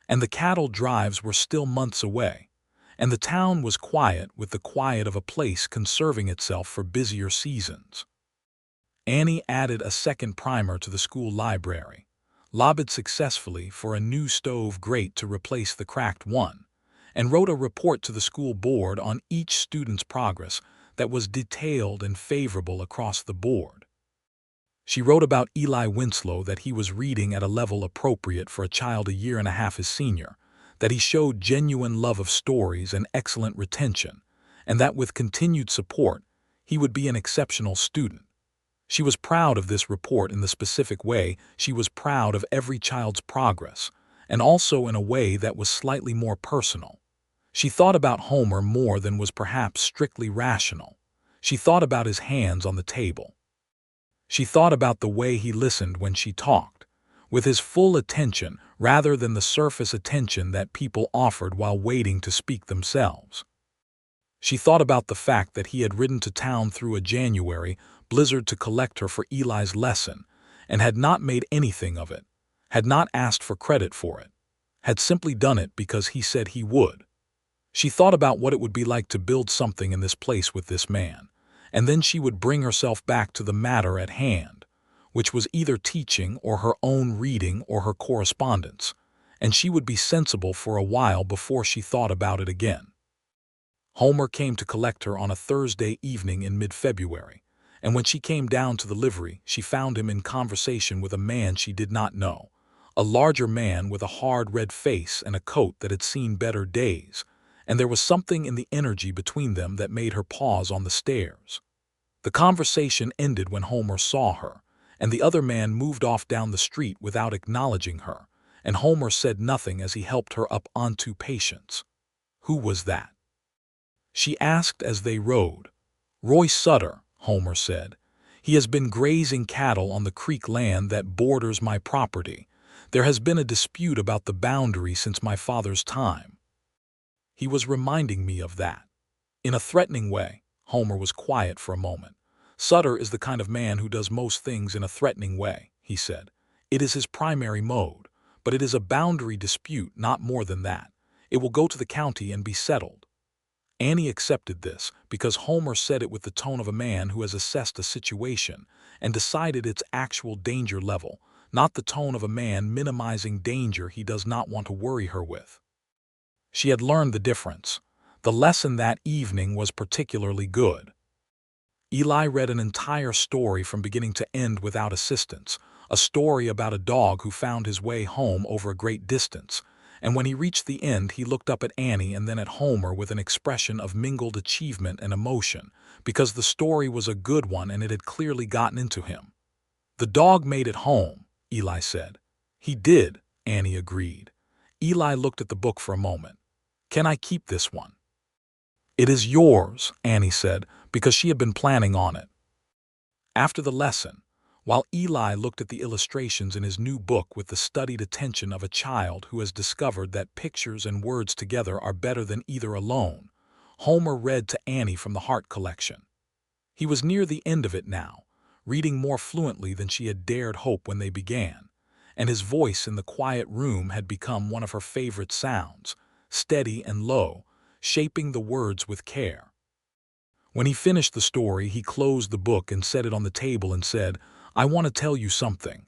and the cattle drives were still months away, and the town was quiet with the quiet of a place conserving itself for busier seasons. Annie added a second primer to the school library, lobbied successfully for a new stove grate to replace the cracked one, and wrote a report to the school board on each student's progress that was detailed and favorable across the board. She wrote about Eli Winslow that he was reading at a level appropriate for a child a year and a half his senior, that he showed genuine love of stories and excellent retention, and that with continued support, he would be an exceptional student. She was proud of this report in the specific way she was proud of every child's progress, and also in a way that was slightly more personal. She thought about Homer more than was perhaps strictly rational. She thought about his hands on the table. She thought about the way he listened when she talked, with his full attention rather than the surface attention that people offered while waiting to speak themselves. She thought about the fact that he had ridden to town through a January blizzard to collect her for Eli's lesson, and had not made anything of it, had not asked for credit for it, had simply done it because he said he would. She thought about what it would be like to build something in this place with this man, and then she would bring herself back to the matter at hand, which was either teaching or her own reading or her correspondence, and she would be sensible for a while before she thought about it again. Homer came to collect her on a Thursday evening in mid-February, and when she came down to the livery, she found him in conversation with a man she did not know, a larger man with a hard red face and a coat that had seen better days, and there was something in the energy between them that made her pause on the stairs. The conversation ended when Homer saw her, and the other man moved off down the street without acknowledging her, and Homer said nothing as he helped her up onto Patience. Who was that? She asked as they rode. Roy Sutter, Homer said. He has been grazing cattle on the creek land that borders my property. There has been a dispute about the boundary since my father's time. He was reminding me of that. In a threatening way. Homer was quiet for a moment. Sutter is the kind of man who does most things in a threatening way, he said. It is his primary mode, but it is a boundary dispute, not more than that. It will go to the county and be settled. Annie accepted this because Homer said it with the tone of a man who has assessed a situation and decided its actual danger level, not the tone of a man minimizing danger he does not want to worry her with. She had learned the difference. The lesson that evening was particularly good. Eli read an entire story from beginning to end without assistance, a story about a dog who found his way home over a great distance, and when he reached the end he looked up at Annie and then at Homer with an expression of mingled achievement and emotion, because the story was a good one and it had clearly gotten into him. The dog made it home, Eli said. He did, Annie agreed. Eli looked at the book for a moment. Can I keep this one? It is yours, Annie said, because she had been planning on it. After the lesson, while Eli looked at the illustrations in his new book with the studied attention of a child who has discovered that pictures and words together are better than either alone, Homer read to Annie from the Heart collection. He was near the end of it now, reading more fluently than she had dared hope when they began, and his voice in the quiet room had become one of her favorite sounds, steady and low, shaping the words with care. When he finished the story, he closed the book and set it on the table and said, I want to tell you something.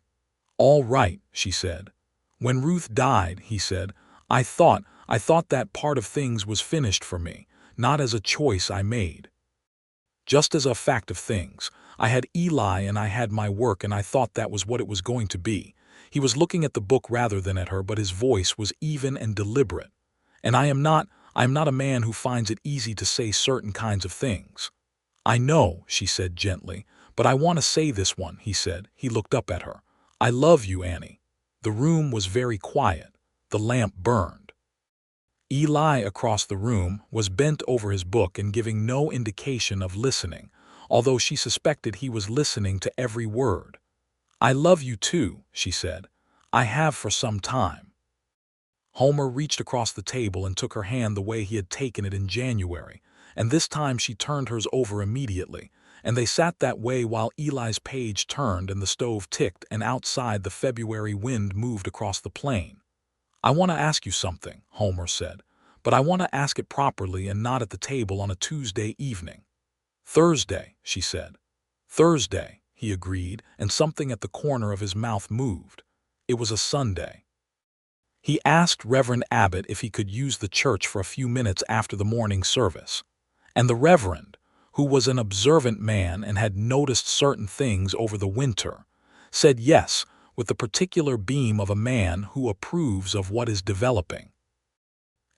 All right, she said. When Ruth died, he said, I thought that part of things was finished for me, not as a choice I made. Just as a fact of things, I had Eli and I had my work and I thought that was what it was going to be. He was looking at the book rather than at her, but his voice was even and deliberate. And I am not a man who finds it easy to say certain kinds of things. I know, she said gently, but I want to say this one, he said. He looked up at her. I love you, Annie. The room was very quiet. The lamp burned. Eli, across the room, was bent over his book and giving no indication of listening, although she suspected he was listening to every word. I love you too, she said. I have for some time. Homer reached across the table and took her hand the way he had taken it in January, and this time she turned hers over immediately, and they sat that way while Eli's page turned and the stove ticked and outside the February wind moved across the plain. "I want to ask you something," Homer said, "but I want to ask it properly and not at the table on a Tuesday evening." "Thursday," she said. "Thursday," he agreed, and something at the corner of his mouth moved. It was a Sunday. He asked Reverend Abbott if he could use the church for a few minutes after the morning service. And the Reverend, who was an observant man and had noticed certain things over the winter, said yes with the particular beam of a man who approves of what is developing.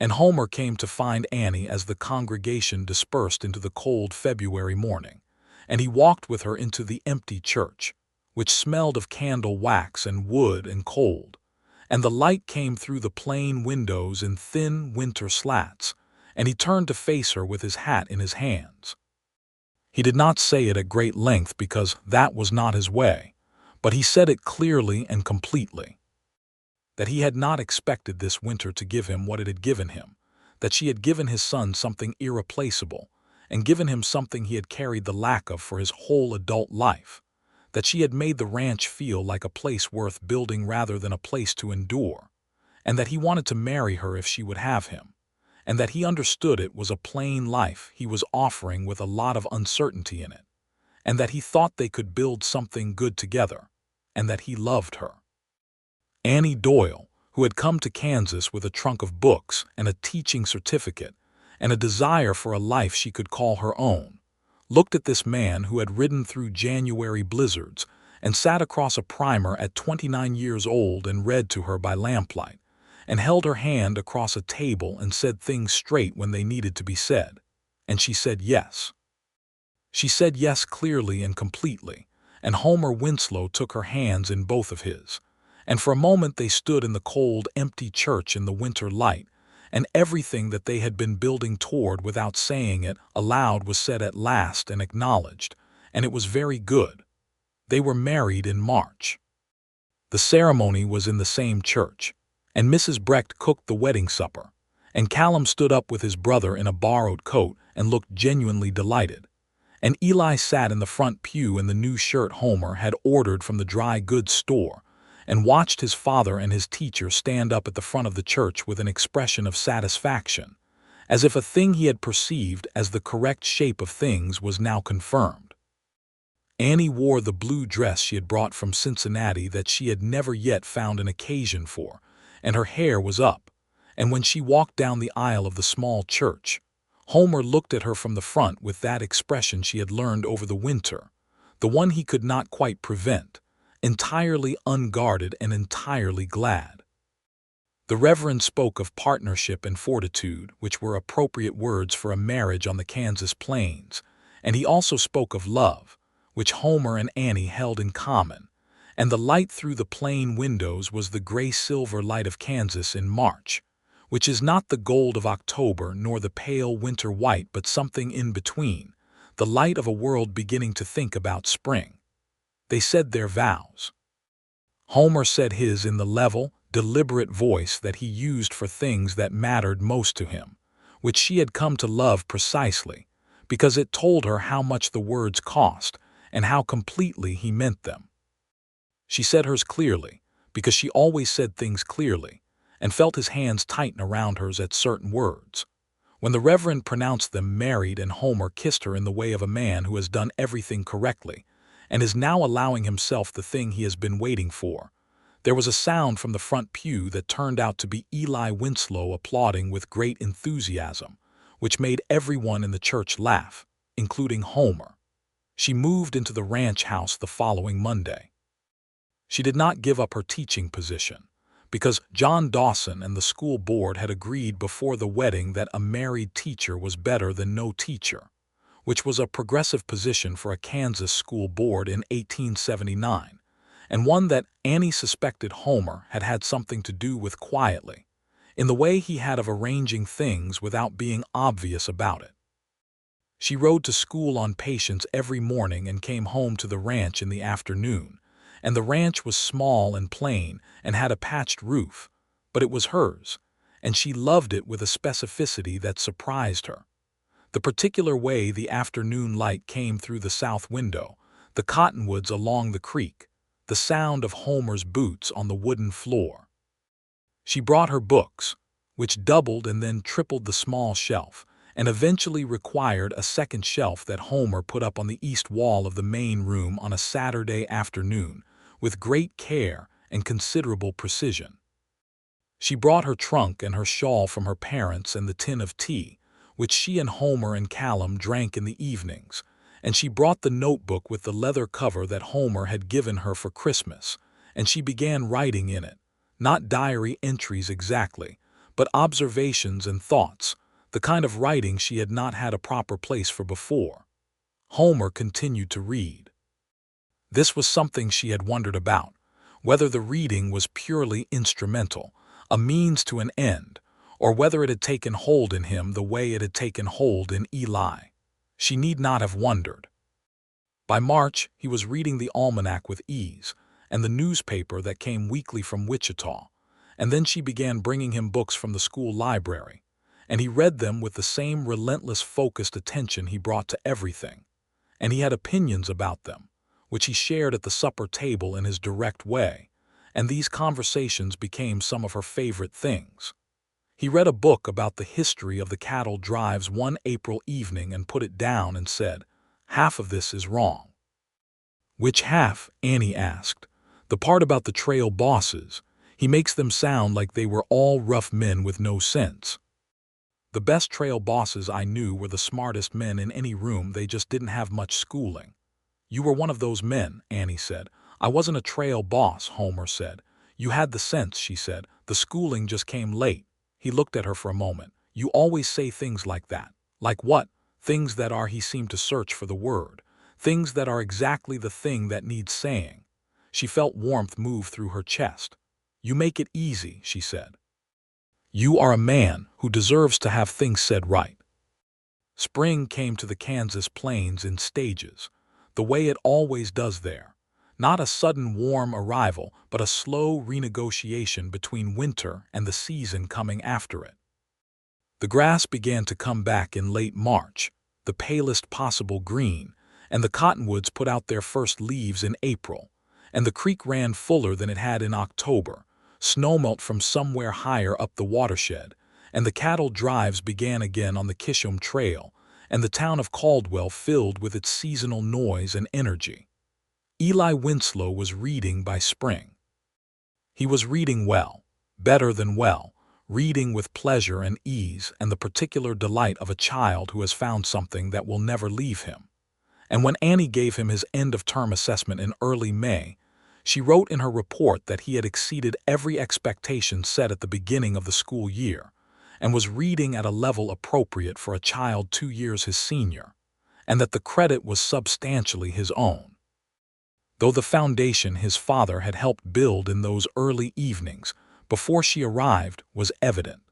And Homer came to find Annie as the congregation dispersed into the cold February morning, and he walked with her into the empty church, which smelled of candle wax and wood and cold, and the light came through the plain windows in thin winter slats, and he turned to face her with his hat in his hands. He did not say it at great length because that was not his way, but he said it clearly and completely. That he had not expected this winter to give him what it had given him, that she had given his son something irreplaceable, and given him something he had carried the lack of for his whole adult life, that she had made the ranch feel like a place worth building rather than a place to endure, and that he wanted to marry her if she would have him, and that he understood it was a plain life he was offering with a lot of uncertainty in it, and that he thought they could build something good together, and that he loved her. Annie Doyle, who had come to Kansas with a trunk of books and a teaching certificate and a desire for a life she could call her own, looked at this man who had ridden through January blizzards and sat across a primer at 29 years old and read to her by lamplight, and held her hand across a table and said things straight when they needed to be said, and she said yes. She said yes clearly and completely, and Homer Winslow took her hands in both of his, and for a moment they stood in the cold, empty church in the winter light, and everything that they had been building toward without saying it aloud was said at last and acknowledged, and it was very good. They were married in March. The ceremony was in the same church, and Mrs. Brecht cooked the wedding supper, and Callum stood up with his brother in a borrowed coat and looked genuinely delighted, and Eli sat in the front pew in the new shirt Homer had ordered from the dry goods store, and watched his father and his teacher stand up at the front of the church with an expression of satisfaction, as if a thing he had perceived as the correct shape of things was now confirmed. Annie wore the blue dress she had brought from Cincinnati that she had never yet found an occasion for, and her hair was up, and when she walked down the aisle of the small church, Homer looked at her from the front with that expression she had learned over the winter, the one he could not quite prevent, entirely unguarded and entirely glad. The Reverend spoke of partnership and fortitude, which were appropriate words for a marriage on the Kansas plains, and he also spoke of love, which Homer and Annie held in common, and the light through the plain windows was the gray-silver light of Kansas in March, which is not the gold of October nor the pale winter white but something in between, the light of a world beginning to think about spring. They said their vows. Homer said his in the level, deliberate voice that he used for things that mattered most to him, which she had come to love precisely, because it told her how much the words cost and how completely he meant them. She said hers clearly, because she always said things clearly, and felt his hands tighten around hers at certain words. When the Reverend pronounced them married and Homer kissed her in the way of a man who has done everything correctly, and is now allowing himself the thing he has been waiting for, there was a sound from the front pew that turned out to be Eli Winslow applauding with great enthusiasm, which made everyone in the church laugh, including Homer. She moved into the ranch house the following Monday. She did not give up her teaching position, because John Dawson and the school board had agreed before the wedding that a married teacher was better than no teacher, which was a progressive position for a Kansas school board in 1879, and one that Annie suspected Homer had had something to do with quietly, in the way he had of arranging things without being obvious about it. She rode to school on Patience every morning and came home to the ranch in the afternoon, and the ranch was small and plain and had a patched roof, but it was hers, and she loved it with a specificity that surprised her. The particular way the afternoon light came through the south window, the cottonwoods along the creek, the sound of Homer's boots on the wooden floor. She brought her books, which doubled and then tripled the small shelf, and eventually required a second shelf that Homer put up on the east wall of the main room on a Saturday afternoon, with great care and considerable precision. She brought her trunk and her shawl from her parents and the tin of tea, which she and Homer and Callum drank in the evenings, and she brought the notebook with the leather cover that Homer had given her for Christmas, and she began writing in it, not diary entries exactly, but observations and thoughts, the kind of writing she had not had a proper place for before. Homer continued to read. This was something she had wondered about, whether the reading was purely instrumental, a means to an end, or whether it had taken hold in him the way it had taken hold in Eli. She need not have wondered. By March, he was reading the almanac with ease, and the newspaper that came weekly from Wichita, and then she began bringing him books from the school library, and he read them with the same relentless focused attention he brought to everything, and he had opinions about them, which he shared at the supper table in his direct way, and these conversations became some of her favorite things. He read a book about the history of the cattle drives one April evening and put it down and said, "Half of this is wrong." "Which half?" Annie asked. "The part about the trail bosses. He makes them sound like they were all rough men with no sense." "The best trail bosses I knew were the smartest men in any room, they just didn't have much schooling." "You were one of those men," Annie said. "I wasn't a trail boss," Homer said. "You had the sense," she said. "The schooling just came late." He looked at her for a moment. "You always say things like that." "Like what?" "Things that are," he seemed to search for the word, "things that are exactly the thing that needs saying." She felt warmth move through her chest. "You make it easy," she said. "You are a man who deserves to have things said right." Spring came to the Kansas plains in stages, the way it always does there. Not a sudden warm arrival, but a slow renegotiation between winter and the season coming after it. The grass began to come back in late March, the palest possible green, and the cottonwoods put out their first leaves in April, and the creek ran fuller than it had in October, snowmelt from somewhere higher up the watershed, and the cattle drives began again on the Kishom Trail, and the town of Caldwell filled with its seasonal noise and energy. Eli Winslow was reading by spring. He was reading well, better than well, reading with pleasure and ease and the particular delight of a child who has found something that will never leave him. And when Annie gave him his end-of-term assessment in early May, she wrote in her report that he had exceeded every expectation set at the beginning of the school year, and was reading at a level appropriate for a child 2 years his senior, and that the credit was substantially his own. Though the foundation his father had helped build in those early evenings before she arrived was evident.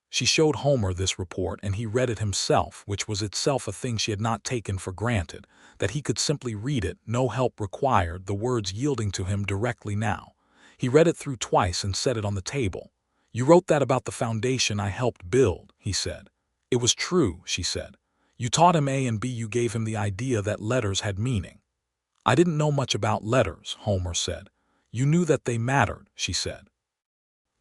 She showed Homer this report, and he read it himself, which was itself a thing she had not taken for granted, that he could simply read it, no help required, the words yielding to him directly now. He read it through twice and set it on the table. "You wrote that about the foundation I helped build," he said. "It was true," she said. "You taught him A and B. You gave him the idea that letters had meaning." "I didn't know much about letters," Homer said. "You knew that they mattered," she said.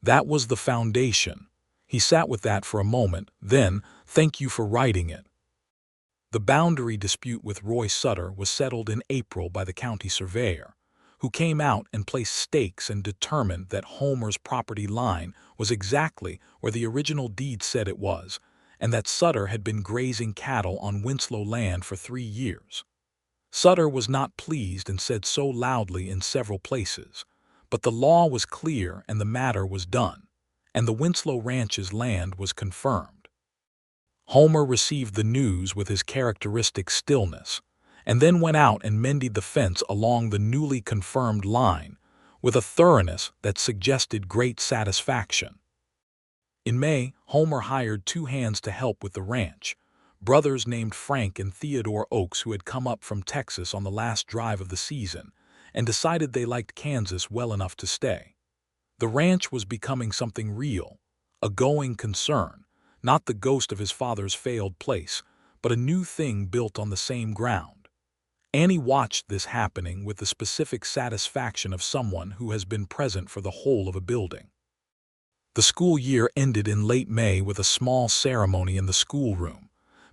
"That was the foundation." He sat with that for a moment, then, "Thank you for writing it." The boundary dispute with Roy Sutter was settled in April by the county surveyor, who came out and placed stakes and determined that Homer's property line was exactly where the original deed said it was, and that Sutter had been grazing cattle on Winslow land for 3 years. Sutter was not pleased and said so loudly in several places, but the law was clear and the matter was done, and the Winslow Ranch's land was confirmed. Homer received the news with his characteristic stillness, and then went out and mended the fence along the newly confirmed line with a thoroughness that suggested great satisfaction. In May, Homer hired 2 hands to help with the ranch, brothers named Frank and Theodore Oakes, who had come up from Texas on the last drive of the season and decided they liked Kansas well enough to stay. The ranch was becoming something real, a going concern, not the ghost of his father's failed place, but a new thing built on the same ground. Annie watched this happening with the specific satisfaction of someone who has been present for the whole of a building. The school year ended in late May with a small ceremony in the schoolroom,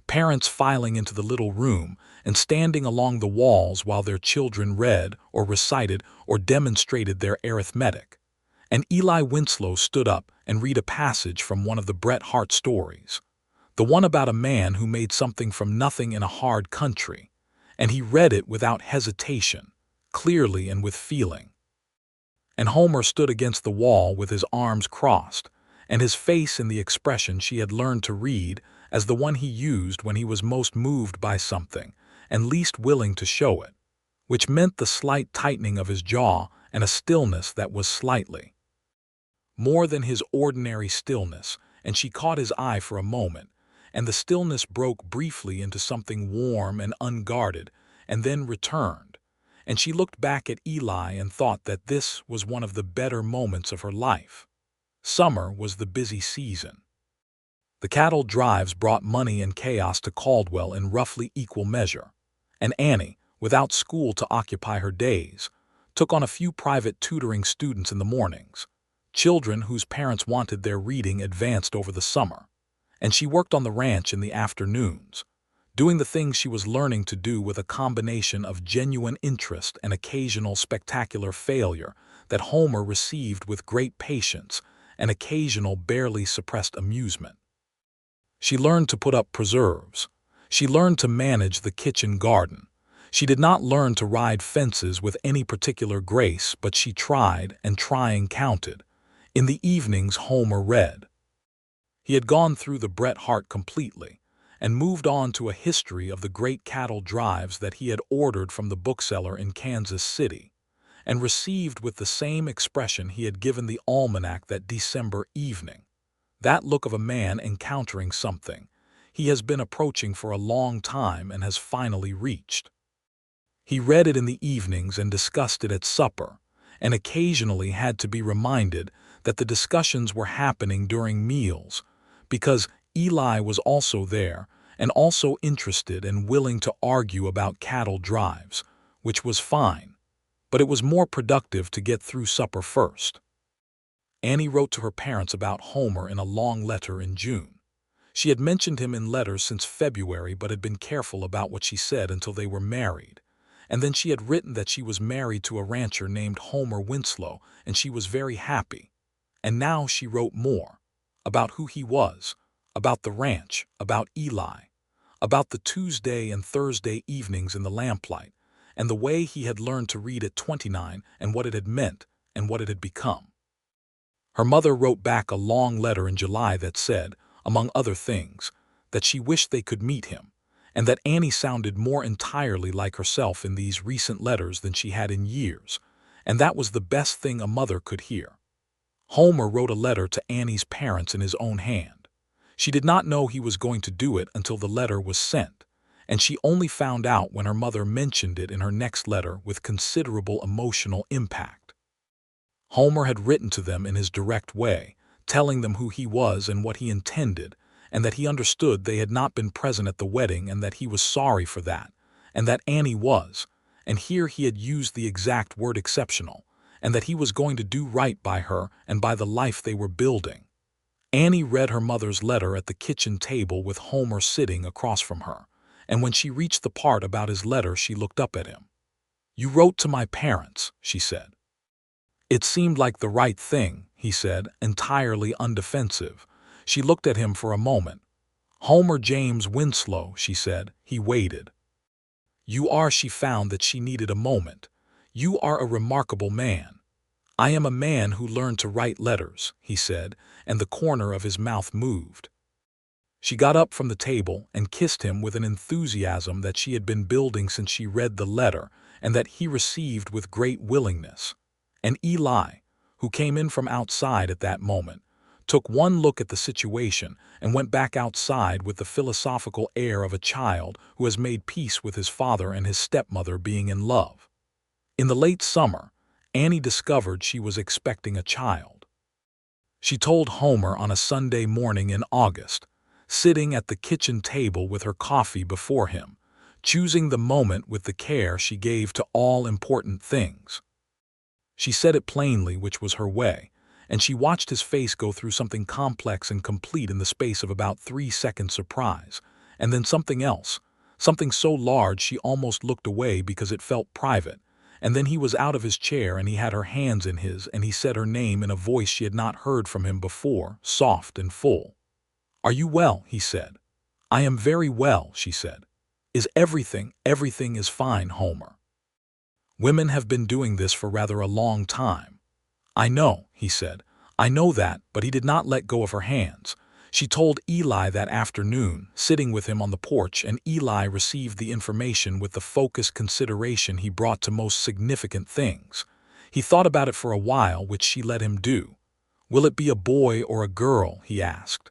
parents filing into the little room and standing along the walls while their children read or recited or demonstrated their arithmetic. And Eli Winslow stood up and read a passage from one of the Bret Harte stories, the one about a man who made something from nothing in a hard country, and he read it without hesitation, clearly and with feeling. And Homer stood against the wall with his arms crossed, and his face in the expression she had learned to read as the one he used when he was most moved by something and least willing to show it, which meant the slight tightening of his jaw and a stillness that was slightly more than his ordinary stillness, and she caught his eye for a moment, and the stillness broke briefly into something warm and unguarded, and then returned, and she looked back at Eli and thought that this was one of the better moments of her life. Summer was the busy season. The cattle drives brought money and chaos to Caldwell in roughly equal measure, and Annie, without school to occupy her days, took on a few private tutoring students in the mornings, children whose parents wanted their reading advanced over the summer, and she worked on the ranch in the afternoons, doing the things she was learning to do with a combination of genuine interest and occasional spectacular failure that Homer received with great patience and occasional barely suppressed amusement. She learned to put up preserves. She learned to manage the kitchen garden. She did not learn to ride fences with any particular grace, but she tried, and trying counted. In the evenings, Homer read. He had gone through the Bret Harte completely, and moved on to a history of the great cattle drives that he had ordered from the bookseller in Kansas City, and received with the same expression he had given the almanac that December evening, that look of a man encountering something he has been approaching for a long time and has finally reached. He read it in the evenings and discussed it at supper, and occasionally had to be reminded that the discussions were happening during meals, because Eli was also there and also interested and willing to argue about cattle drives, which was fine, but it was more productive to get through supper first. Annie wrote to her parents about Homer in a long letter in June. She had mentioned him in letters since February but had been careful about what she said until they were married, and then she had written that she was married to a rancher named Homer Winslow, and she was very happy. And now she wrote more, about who he was, about the ranch, about Eli, about the Tuesday and Thursday evenings in the lamplight, and the way he had learned to read at 29 and what it had meant and what it had become. Her mother wrote back a long letter in July that said, among other things, that she wished they could meet him, and that Annie sounded more entirely like herself in these recent letters than she had in years, and that was the best thing a mother could hear. Homer wrote a letter to Annie's parents in his own hand. She did not know he was going to do it until the letter was sent, and she only found out when her mother mentioned it in her next letter with considerable emotional impact. Homer had written to them in his direct way, telling them who he was and what he intended, and that he understood they had not been present at the wedding and that he was sorry for that, and that Annie was, and here he had used the exact word exceptional, and that he was going to do right by her and by the life they were building. Annie read her mother's letter at the kitchen table with Homer sitting across from her, and when she reached the part about his letter she looked up at him. "You wrote to my parents," she said. "It seemed like the right thing," he said, entirely undefensive. She looked at him for a moment. "Homer James Winslow," she said. He waited. She found that she needed a moment. "You are a remarkable man." "I am a man who learned to write letters," he said, and the corner of his mouth moved. She got up from the table and kissed him with an enthusiasm that she had been building since she read the letter and that he received with great willingness. And Eli, who came in from outside at that moment, took one look at the situation and went back outside with the philosophical air of a child who has made peace with his father and his stepmother being in love. In the late summer, Annie discovered she was expecting a child. She told Homer on a Sunday morning in August, sitting at the kitchen table with her coffee before him, choosing the moment with the care she gave to all important things. She said it plainly, which was her way, and she watched his face go through something complex and complete in the space of about 3 seconds surprise, and then something else, something so large she almost looked away because it felt private, and then he was out of his chair and he had her hands in his and he said her name in a voice she had not heard from him before, soft and full. "Are you well?" he said. "I am very well," she said. "Is everything is fine, Homer." Women have been doing this for rather a long time. "I know," he said. "I know that," but he did not let go of her hands. She told Eli that afternoon, sitting with him on the porch, and Eli received the information with the focused consideration he brought to most significant things. He thought about it for a while, which she let him do. "Will it be a boy or a girl?" he asked.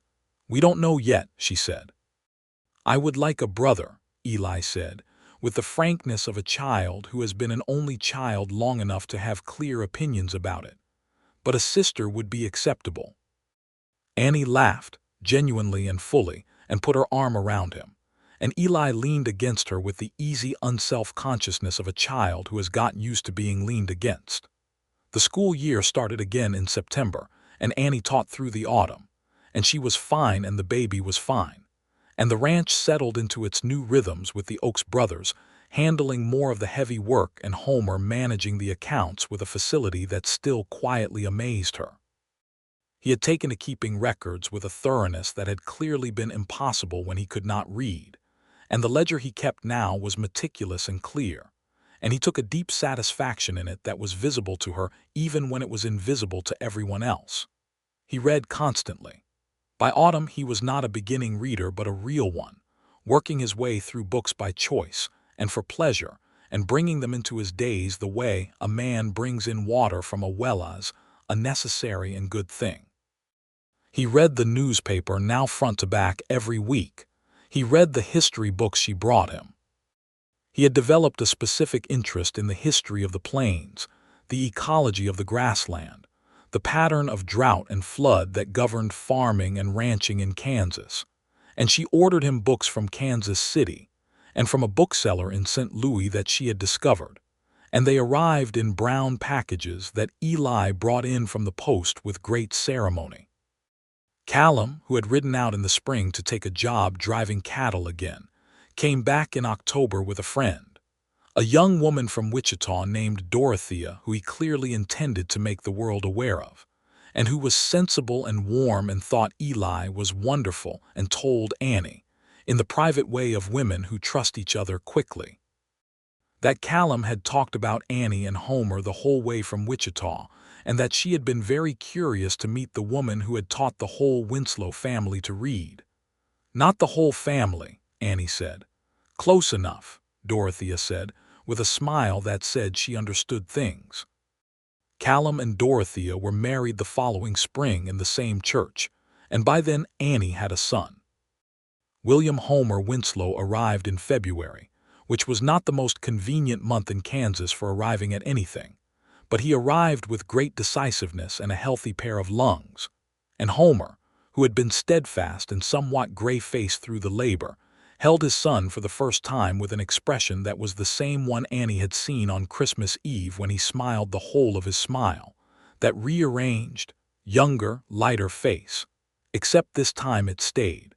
"We don't know yet," she said. "I would like a brother," Eli said, with the frankness of a child who has been an only child long enough to have clear opinions about it. "But a sister would be acceptable." Annie laughed, genuinely and fully, and put her arm around him, and Eli leaned against her with the easy unself-consciousness of a child who has gotten used to being leaned against. The school year started again in September, and Annie taught through the autumn, and she was fine and the baby was fine, and the ranch settled into its new rhythms with the Oaks brothers handling more of the heavy work and Homer managing the accounts with a facility that still quietly amazed her. He had taken to keeping records with a thoroughness that had clearly been impossible when he could not read, and the ledger he kept now was meticulous and clear, and he took a deep satisfaction in it that was visible to her even when it was invisible to everyone else. He read constantly. By autumn he was not a beginning reader but a real one, working his way through books by choice and for pleasure, and bringing them into his days the way a man brings in water from a well as a necessary and good thing. He read the newspaper now front to back every week. He read the history books she brought him. He had developed a specific interest in the history of the plains, the ecology of the grassland, the pattern of drought and flood that governed farming and ranching in Kansas, and she ordered him books from Kansas City and from a bookseller in St. Louis that she had discovered, and they arrived in brown packages that Eli brought in from the post with great ceremony. Callum, who had ridden out in the spring to take a job driving cattle again, came back in October with a friend, a young woman from Wichita named Dorothea who he clearly intended to make the world aware of, and who was sensible and warm and thought Eli was wonderful and told Annie, in the private way of women who trust each other quickly, that Callum had talked about Annie and Homer the whole way from Wichita, and that she had been very curious to meet the woman who had taught the whole Winslow family to read. "Not the whole family," Annie said. "Close enough," Dorothea said, with a smile that said she understood things. Callum and Dorothea were married the following spring in the same church, and by then Annie had a son. William Homer Winslow arrived in February, which was not the most convenient month in Kansas for arriving at anything, but he arrived with great decisiveness and a healthy pair of lungs, and Homer, who had been steadfast and somewhat gray-faced through the labor, held his son for the first time with an expression that was the same one Annie had seen on Christmas Eve when he smiled the whole of his smile, that rearranged, younger, lighter face, except this time it stayed.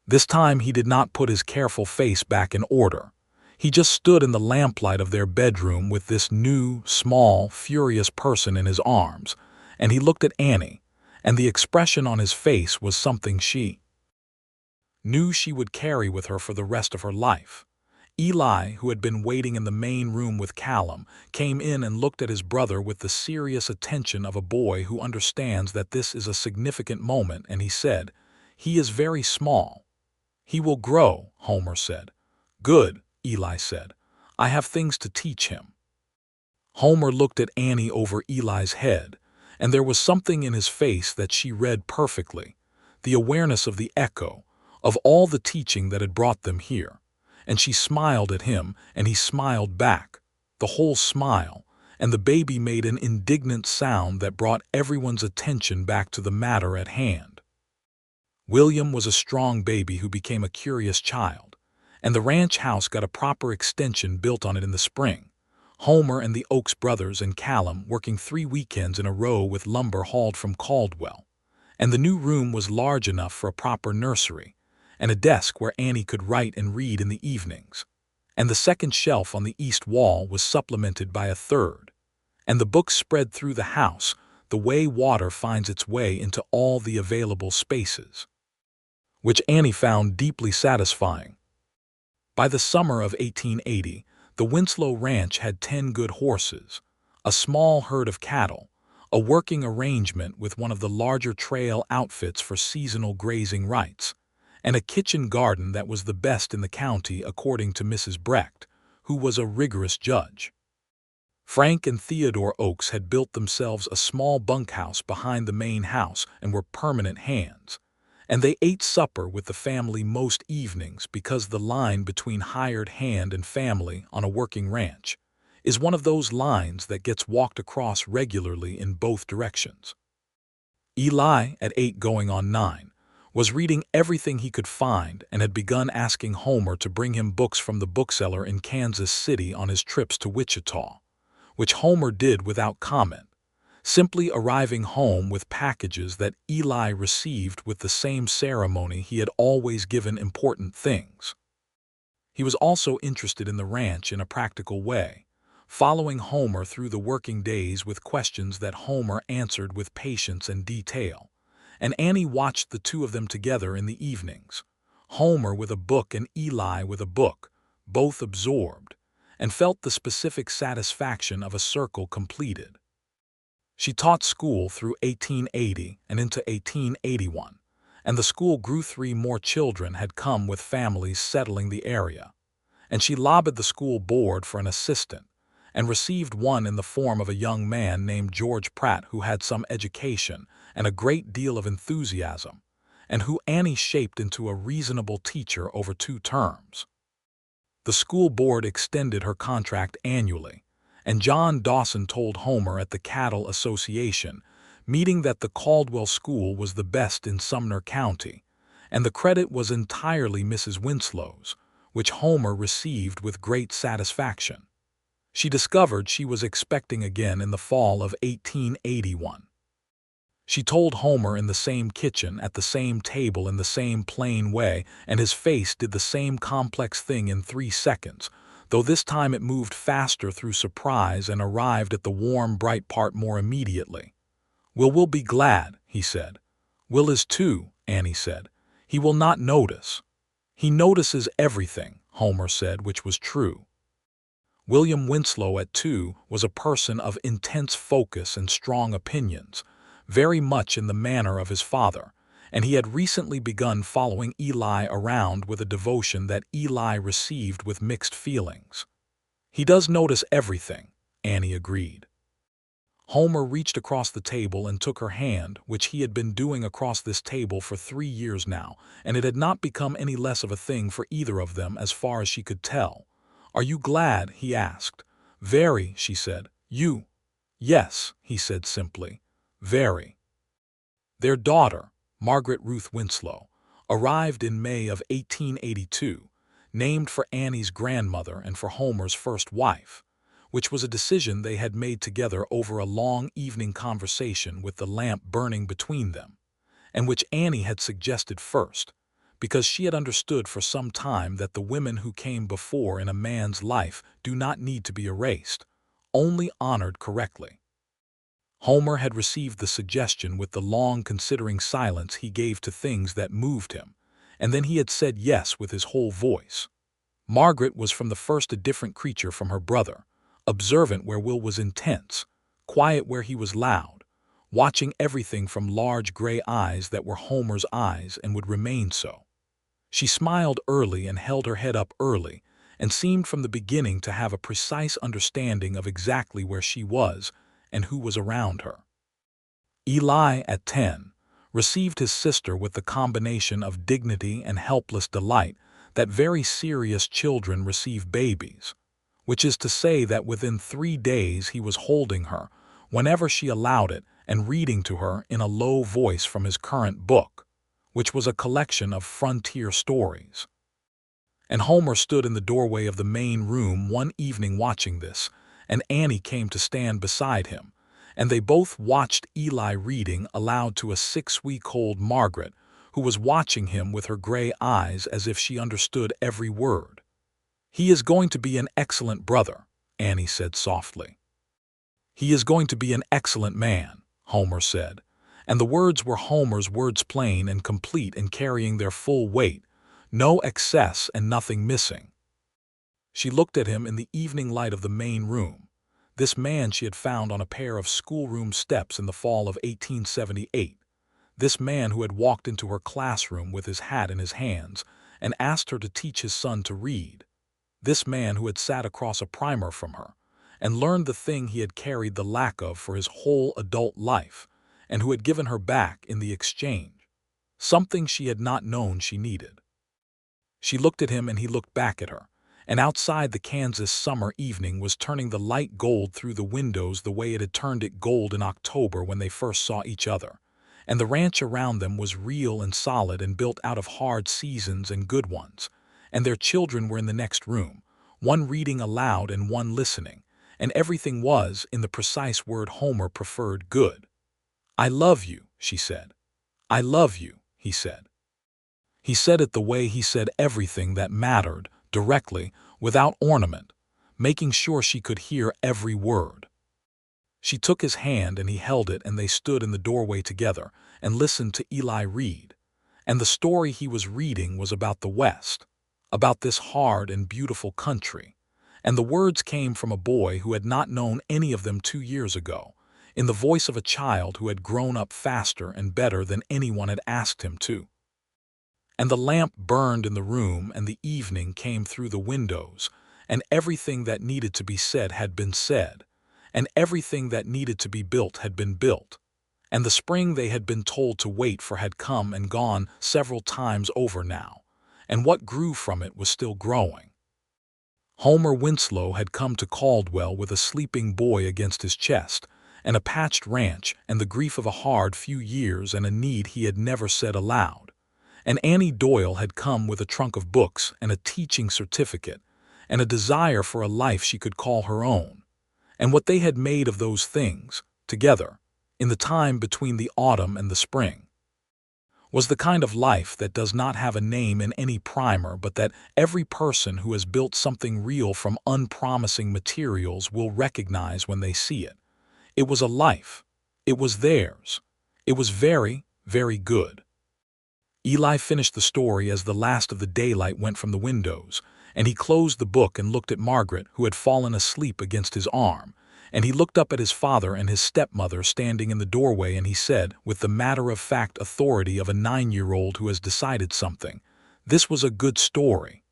This time he did not put his careful face back in order. He just stood in the lamplight of their bedroom with this new, small, furious person in his arms, and he looked at Annie, and the expression on his face was something she knew she would carry with her for the rest of her life. Eli, who had been waiting in the main room with Callum, came in and looked at his brother with the serious attention of a boy who understands that this is a significant moment, and he said, "He is very small." "He will grow," Homer said. "Good," Eli said. "I have things to teach him." Homer looked at Annie over Eli's head, and there was something in his face that she read perfectly, the awareness of the echo, of all the teaching that had brought them here, and she smiled at him, and he smiled back, the whole smile, and the baby made an indignant sound that brought everyone's attention back to the matter at hand. William was a strong baby who became a curious child, and the ranch house got a proper extension built on it in the spring. Homer and the Oakes brothers and Callum working 3 weekends in a row with lumber hauled from Caldwell, and the new room was large enough for a proper nursery, and a desk where Annie could write and read in the evenings, and the second shelf on the east wall was supplemented by a third, and the books spread through the house the way water finds its way into all the available spaces, which Annie found deeply satisfying. By the summer of 1880, the Winslow Ranch had 10 good horses, a small herd of cattle, a working arrangement with one of the larger trail outfits for seasonal grazing rights, and a kitchen garden that was the best in the county according to Mrs. Brecht, who was a rigorous judge. Frank and Theodore Oakes had built themselves a small bunkhouse behind the main house and were permanent hands, and they ate supper with the family most evenings because the line between hired hand and family on a working ranch is one of those lines that gets walked across regularly in both directions. Eli, at 8 going on 9, was reading everything he could find and had begun asking Homer to bring him books from the bookseller in Kansas City on his trips to Wichita, which Homer did without comment, simply arriving home with packages that Eli received with the same ceremony he had always given important things. He was also interested in the ranch in a practical way, following Homer through the working days with questions that Homer answered with patience and detail, and Annie watched the two of them together in the evenings, Homer with a book and Eli with a book, both absorbed, and felt the specific satisfaction of a circle completed. She taught school through 1880 and into 1881, and the school grew. 3 more children had come with families settling the area, and she lobbied the school board for an assistant, and received one in the form of a young man named George Pratt who had some education and a great deal of enthusiasm, and who Annie shaped into a reasonable teacher over 2 terms. The school board extended her contract annually, and John Dawson told Homer at the Cattle Association meeting that the Caldwell School was the best in Sumner County, and the credit was entirely Mrs. Winslow's, which Homer received with great satisfaction. She discovered she was expecting again in the fall of 1881. She told Homer in the same kitchen, at the same table, in the same plain way, and his face did the same complex thing in 3 seconds, though this time it moved faster through surprise and arrived at the warm, bright part more immediately. Will be glad," he said. "Will is too," Annie said. "He will not notice." "He notices everything," Homer said, which was true. William Winslow at 2 was a person of intense focus and strong opinions, very much in the manner of his father, and he had recently begun following Eli around with a devotion that Eli received with mixed feelings. "He does notice everything," Annie agreed. Homer reached across the table and took her hand, which he had been doing across this table for 3 years now, and it had not become any less of a thing for either of them as far as she could tell. "Are you glad?" he asked. "Very," she said. "You?" "Yes," he said simply. "Very." Their daughter, Margaret Ruth Winslow, arrived in May of 1882, named for Annie's grandmother and for Homer's first wife, which was a decision they had made together over a long evening conversation with the lamp burning between them, and which Annie had suggested first, because she had understood for some time that the women who came before in a man's life do not need to be erased, only honored correctly. Homer had received the suggestion with the long considering silence he gave to things that moved him, and then he had said yes with his whole voice. Margaret was from the first a different creature from her brother, observant where Will was intense, quiet where he was loud, watching everything from large gray eyes that were Homer's eyes and would remain so. She smiled early and held her head up early, and seemed from the beginning to have a precise understanding of exactly where she was and who was around her. Eli, at 10, received his sister with the combination of dignity and helpless delight that very serious children receive babies, which is to say that within 3 days he was holding her, whenever she allowed it, and reading to her in a low voice from his current book, which was a collection of frontier stories. And Homer stood in the doorway of the main room one evening watching this, and Annie came to stand beside him, and they both watched Eli reading aloud to a 6-week-old Margaret, who was watching him with her gray eyes as if she understood every word. "He is going to be an excellent brother," Annie said softly. "He is going to be an excellent man," Homer said, and the words were Homer's words, plain and complete and carrying their full weight, no excess and nothing missing. She looked at him in the evening light of the main room, this man she had found on a pair of schoolroom steps in the fall of 1878, this man who had walked into her classroom with his hat in his hands and asked her to teach his son to read, this man who had sat across a primer from her and learned the thing he had carried the lack of for his whole adult life, and who had given her back in the exchange something she had not known she needed. She looked at him and he looked back at her, and outside the Kansas summer evening was turning the light gold through the windows the way it had turned it gold in October when they first saw each other, and the ranch around them was real and solid and built out of hard seasons and good ones, and their children were in the next room, one reading aloud and one listening, and everything was, in the precise word Homer preferred, good. "I love you," she said. "I love you," he said. He said it the way he said everything that mattered, directly, without ornament, making sure she could hear every word. She took his hand and he held it, and they stood in the doorway together and listened to Eli read. And the story he was reading was about the West, about this hard and beautiful country, and the words came from a boy who had not known any of them 2 years ago, in the voice of a child who had grown up faster and better than anyone had asked him to. And the lamp burned in the room, and the evening came through the windows, and everything that needed to be said had been said, and everything that needed to be built had been built, and the spring they had been told to wait for had come and gone several times over now, and what grew from it was still growing. Homer Winslow had come to Caldwell with a sleeping boy against his chest, and a patched ranch, and the grief of a hard few years, and a need he had never said aloud. And Annie Doyle had come with a trunk of books and a teaching certificate, and a desire for a life she could call her own. And what they had made of those things, together, in the time between the autumn and the spring, was the kind of life that does not have a name in any primer, but that every person who has built something real from unpromising materials will recognize when they see it. It was a life. It was theirs. It was very, very good. Eli finished the story as the last of the daylight went from the windows, and he closed the book and looked at Margaret, who had fallen asleep against his arm, and he looked up at his father and his stepmother standing in the doorway, and he said, with the matter-of-fact authority of a 9-year-old who has decided something, "This was a good story."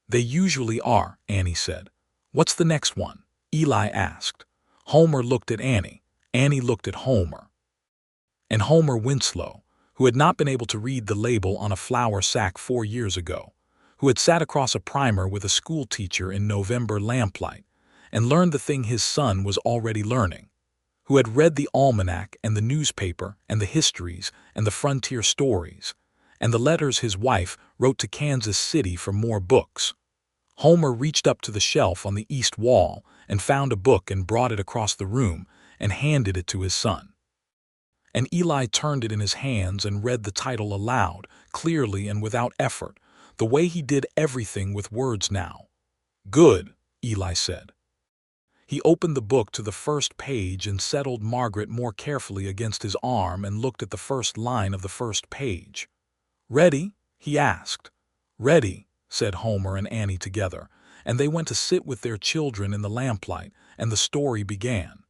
"They usually are," Annie said. "What's the next one?" Eli asked. Homer looked at Annie. Annie looked at Homer. And Homer Winslow, who had not been able to read the label on a flour sack 4 years ago, who had sat across a primer with a schoolteacher in November lamplight and learned the thing his son was already learning, who had read the almanac and the newspaper and the histories and the frontier stories and the letters his wife wrote to Kansas City for more books. Homer reached up to the shelf on the east wall and found a book and brought it across the room and handed it to his son. And Eli turned it in his hands and read the title aloud, clearly and without effort, the way he did everything with words now. "Good," Eli said. He opened the book to the first page and settled Margaret more carefully against his arm and looked at the first line of the first page. "Ready?" he asked. "Ready," said Homer and Annie together, and they went to sit with their children in the lamplight, and the story began.